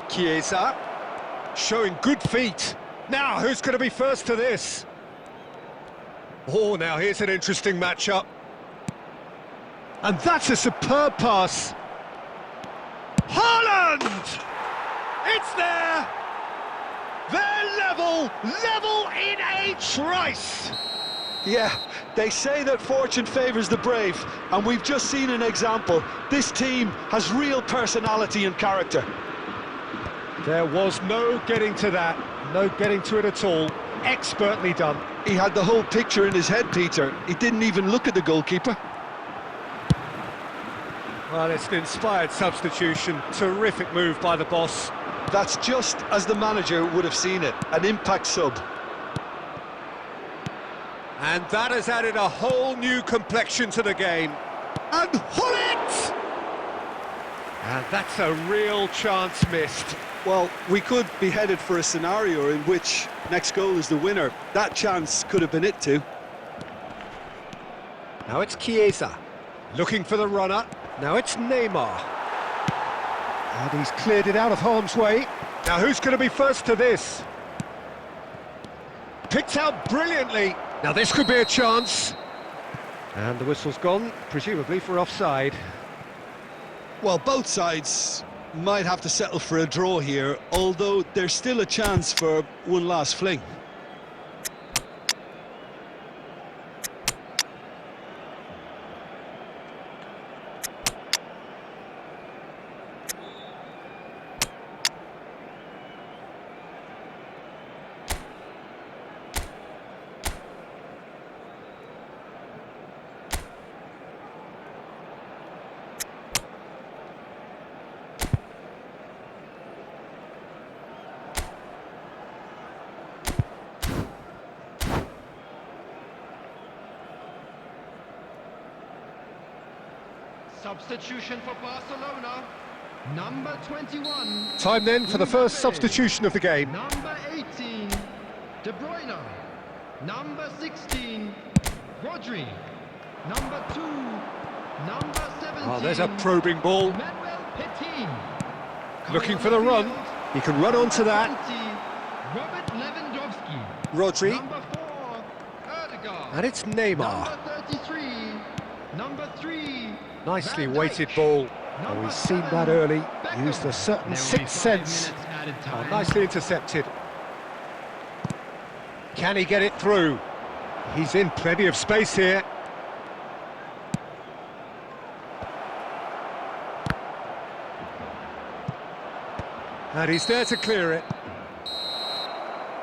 Chiesa, showing good feet. Now, who's going to be first to this? Oh, now here's an interesting matchup. And that's a superb pass. Haaland! It's there! They're level in a trice! Yeah, they say that fortune favours the brave, and we've just seen an example. This team has real personality and character. There was no getting to that, no getting to it at all. Expertly done. He had the whole picture in his head, Peter. He didn't even look at the goalkeeper. Well, it's an inspired substitution. Terrific move by the boss. That's just as the manager would have seen it, an impact sub. And that has added a whole new complexion to the game. And Hullet! And that's a real chance missed. Well, we could be headed for a scenario in which next goal is the winner. That chance could have been it too. Now it's Chiesa, looking for the runner. Now it's Neymar. And he's cleared it out of harm's way. Now who's going to be first to this? Picked out brilliantly. Now this could be a chance. And the whistle's gone, presumably for offside. Well, both sides might have to settle for a draw here, although there's still a chance for one last fling. Substitution for Barcelona. Number 21. Time then for the first substitution of the game. Number 18. De Bruyne. Number 16. Rodri. Number 2. Number 17. Oh, there's a probing ball. Manuel Petit. Looking for the run. He can run onto that. 20. Robert Lewandowski. Rodri. Number 4. Erdegaard. And it's Neymar. Number 33. Number 3. Nicely Van weighted Dijk. ball. Number We've seen 7, that early. Beckham. Used a certain There will be sixth 5 sense. minutes added Oh, time. nicely intercepted. Can he get it through? He's in plenty of space here. And he's there to clear it.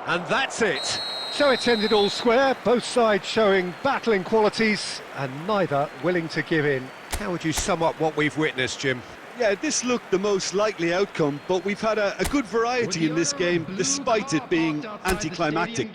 And that's it. So it's ended all square, both sides showing battling qualities and neither willing to give in. How would you sum up what we've witnessed, Jim? Yeah, this looked the most likely outcome, but we've had a good variety in this game, despite it being anticlimactic.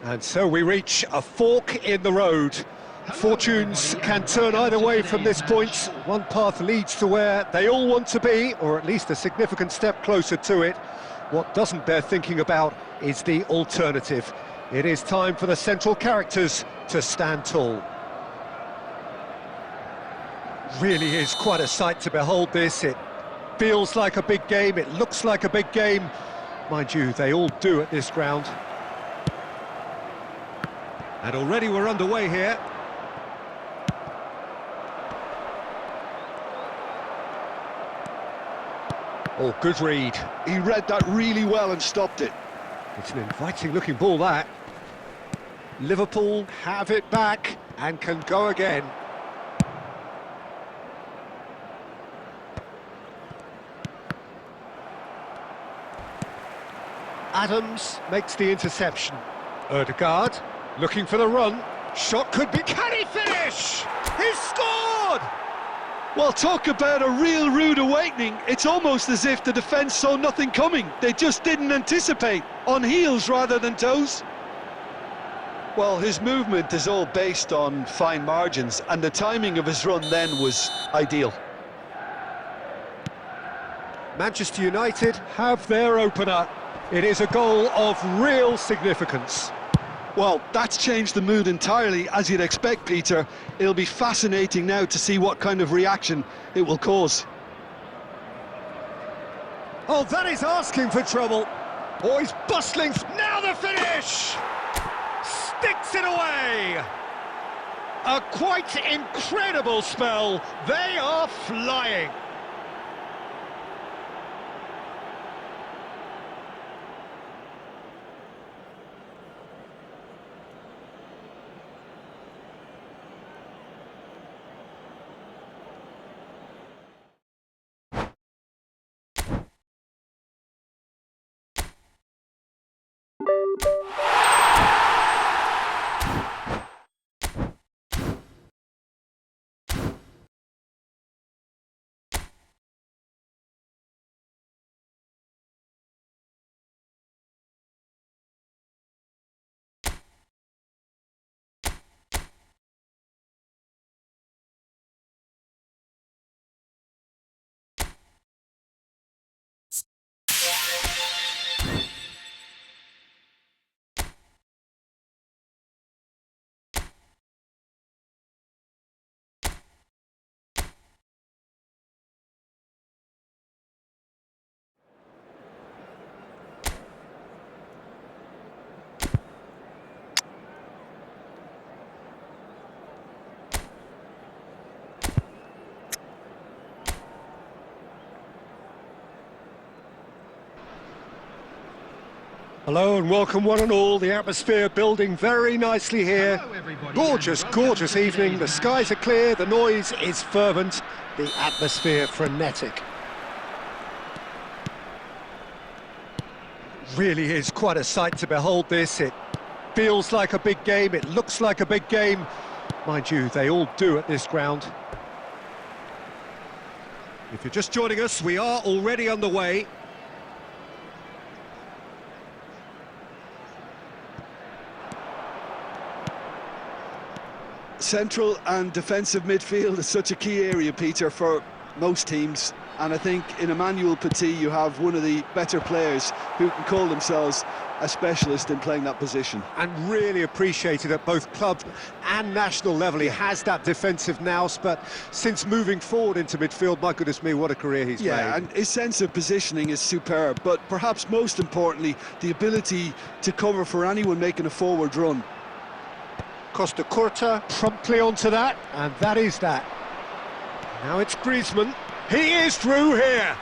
And so we reach a fork in the road. Fortunes can turn either way from this point. One path leads to where they all want to be, or at least a significant step closer to it. What doesn't bear thinking about is the alternative. It is time for the central characters to stand tall. Really is quite a sight to behold this. It feels like a big game, it looks like a big game. Mind you, they all do at this ground. And already we're underway here. Oh, good read. He read that really well and stopped it. It's an inviting looking ball, that. Liverpool have it back and can go again. Adams makes the interception. Ødegaard looking for the run. Shot could be... Can he finish? He's scored! Well, talk about a real rude awakening. It's almost as if the defence saw nothing coming. They just didn't anticipate. On heels rather than toes. Well, his movement is all based on fine margins, and the timing of his run then was ideal. Manchester United have their opener. It is a goal of real significance. Well, that's changed the mood entirely, as you'd expect, Peter. It'll be fascinating now to see what kind of reaction it will cause. Oh, that is asking for trouble. Oh, he's bustling. Now the finish! Sticks it away! A quite incredible spell. They are flying. Hello and welcome one and all. The atmosphere building very nicely here. Gorgeous, gorgeous evening. The skies are clear, the noise is fervent, the atmosphere frenetic. Really is quite a sight to behold this. It feels like a big game, it looks like a big game. Mind you, they all do at this ground. If you're just joining us, we are already underway. Central and defensive midfield is such a key area, Peter, for most teams. And I think in Emmanuel Petit you have one of the better players who can call themselves a specialist in playing that position. And really appreciated at both club and national level. He has that defensive nous, but since moving forward into midfield, my goodness me, what a career he's made. Yeah, and his sense of positioning is superb, but perhaps most importantly, the ability to cover for anyone making a forward run. Costa Curta promptly onto that, and that is that. Now it's Griezmann. He is through here.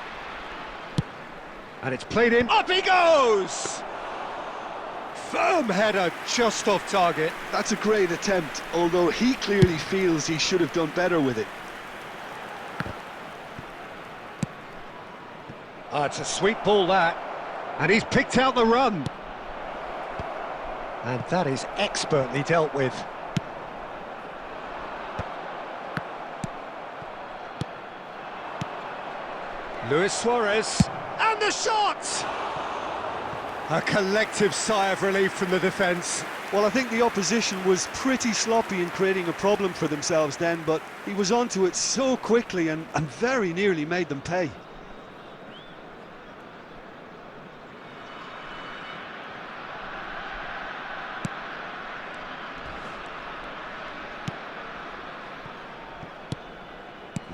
And it's played in. Up he goes! Firm header just off target. That's a great attempt, although he clearly feels he should have done better with it. Ah, it's a sweet ball, that. And he's picked out the run. And that is expertly dealt with. Luis Suarez, and the shot! A collective sigh of relief from the defence. Well, I think the opposition was pretty sloppy in creating a problem for themselves then, but he was onto it so quickly and very nearly made them pay.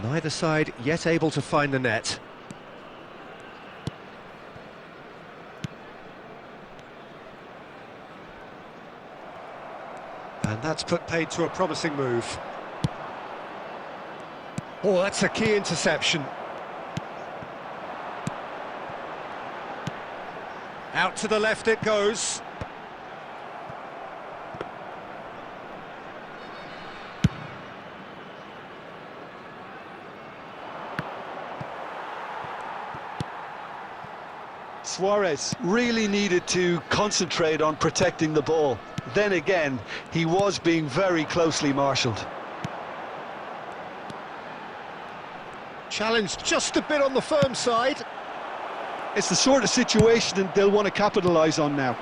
Neither side yet able to find the net. And that's put paid to a promising move. Oh, that's a key interception. Out to the left it goes. Suarez really needed to concentrate on protecting the ball. Then again, he was being very closely marshalled. Challenged just a bit on the firm side. It's the sort of situation they'll want to capitalise on now.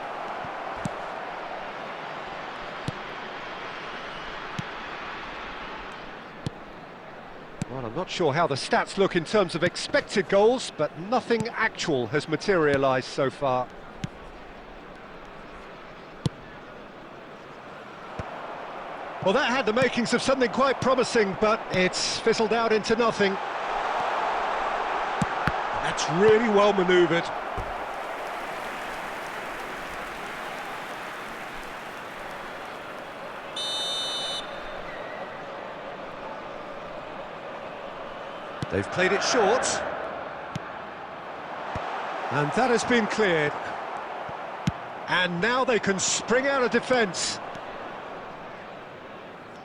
Well, I'm not sure how the stats look in terms of expected goals, but nothing actual has materialised so far. Well, that had the makings of something quite promising, but it's fizzled out into nothing. That's really well manoeuvred. They've played it short. And that has been cleared. And now they can spring out of defence.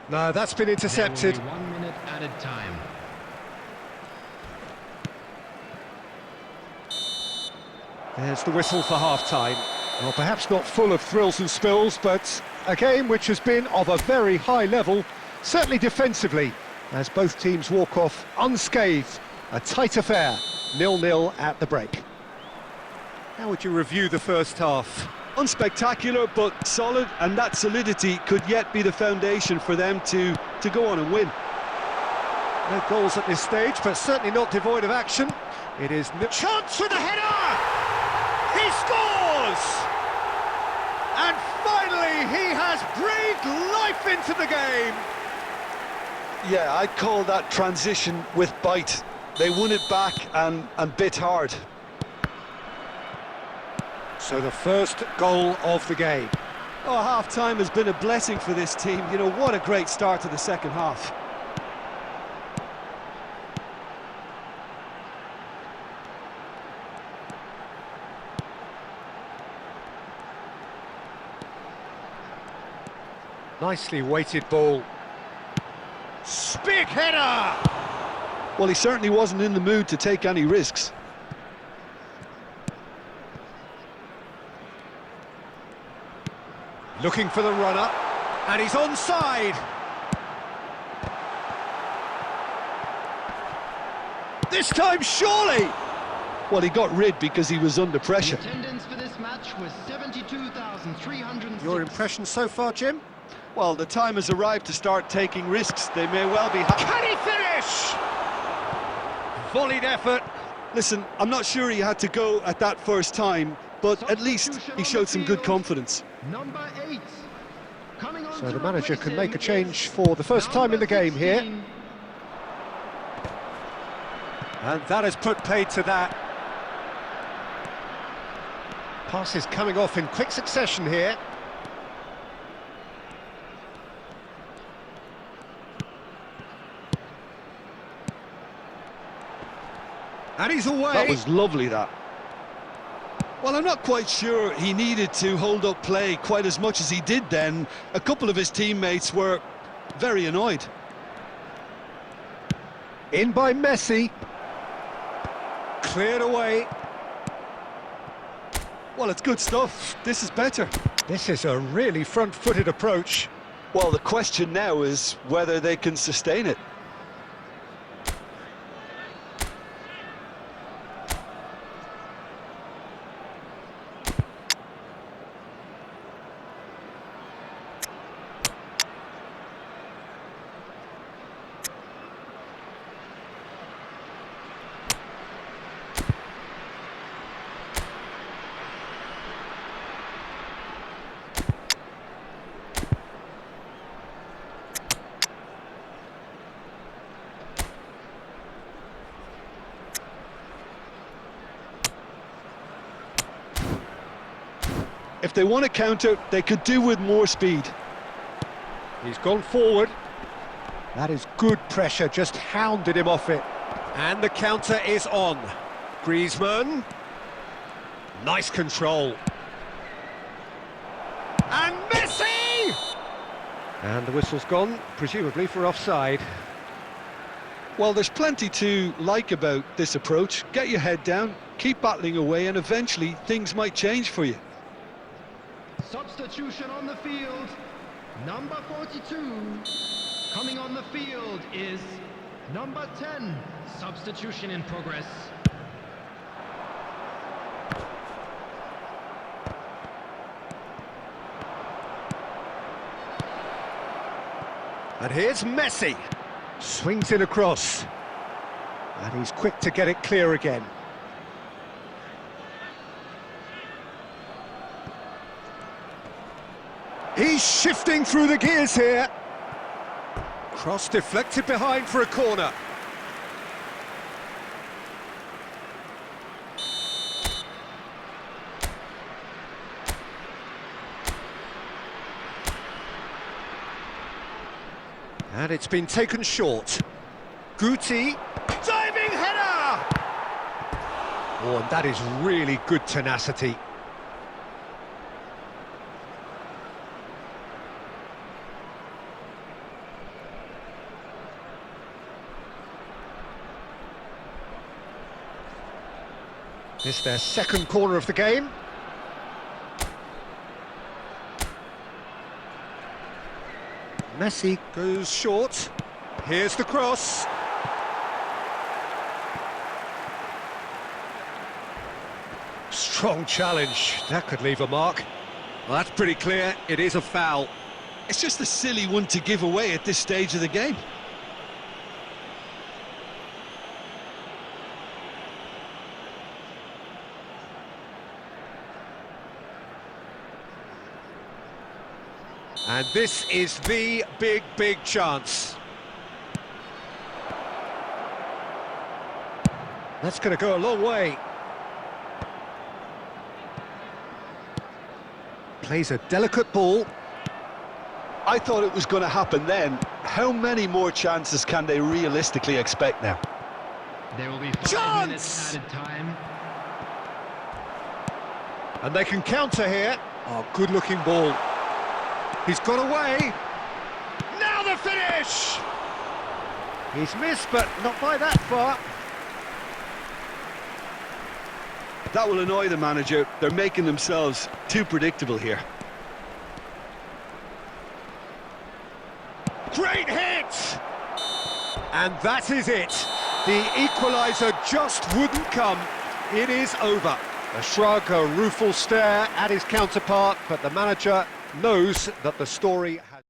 No, that's been intercepted. 1 minute added time. There's the whistle for half-time. Well, perhaps not full of thrills and spills, but a game which has been of a very high level, certainly defensively, as both teams walk off unscathed. A tight affair, 0-0 at the break. How would you review the first half? Unspectacular, but solid, and that solidity could yet be the foundation for them to go on and win. No goals at this stage, but certainly not devoid of action. It is chance with a header! He scores! And finally, he has breathed life into the game. Yeah, I'd call that transition with bite. They won it back and bit hard. So the first goal of the game. Oh, half-time has been a blessing for this team. You know, what a great start to the second half. Nicely weighted ball. Big header! Well, he certainly wasn't in the mood to take any risks. Looking for the runner, and he's onside. This time, surely! Well, he got rid because he was under The pressure. attendance for this match was 72,306. Your impression so far, Jim? Well, the time has arrived to start taking risks. They may well be... Can he finish? Volleyed effort. Listen, I'm not sure he had to go at that first time, but at least he showed some good confidence. Number 8. Coming on So to the manager replace can him make a is change for the first time in the game here. 16. And that has put paid to that. Passes coming off in quick succession here. And he's away. That was lovely, that. Well, I'm not quite sure he needed to hold up play quite as much as he did then. A couple of his teammates were very annoyed. In by Messi. Cleared away. Well, it's good stuff. This is better. This is a really front-footed approach. Well, the question now is whether they can sustain it. If they want to counter, they could do with more speed. He's gone forward. That is good pressure, just hounded him off it. And the counter is on. Griezmann. Nice control. And Messi! And the whistle's gone, presumably for offside. Well, there's plenty to like about this approach. Get your head down, keep battling away, and eventually things might change for you. Substitution on the field. Number 42. Coming on the field is number 10. Substitution in progress. And here's Messi. Swings it across. And he's quick to get it clear again. He's shifting through the gears here. Cross deflected behind for a corner. And it's been taken short. Guti, diving header! Oh, and that is really good tenacity. This their second corner of the game. Messi goes short. Here's the cross. Strong challenge. That could leave a mark. Well, that's pretty clear. It is a foul. It's just a silly one to give away at this stage of the game. And this is the big chance. That's going to go a long way. Plays a delicate ball. I thought it was going to happen then. How many more chances can they realistically expect now? There will be 5 minutes added time. And they can counter here. Oh, good-looking ball. He's got away. Now the finish! He's missed, but not by that far. That will annoy the manager. They're making themselves too predictable here. Great hit! And that is it. The equaliser just wouldn't come. It is over. A shrug, a rueful stare at his counterpart, but the manager knows that the story has...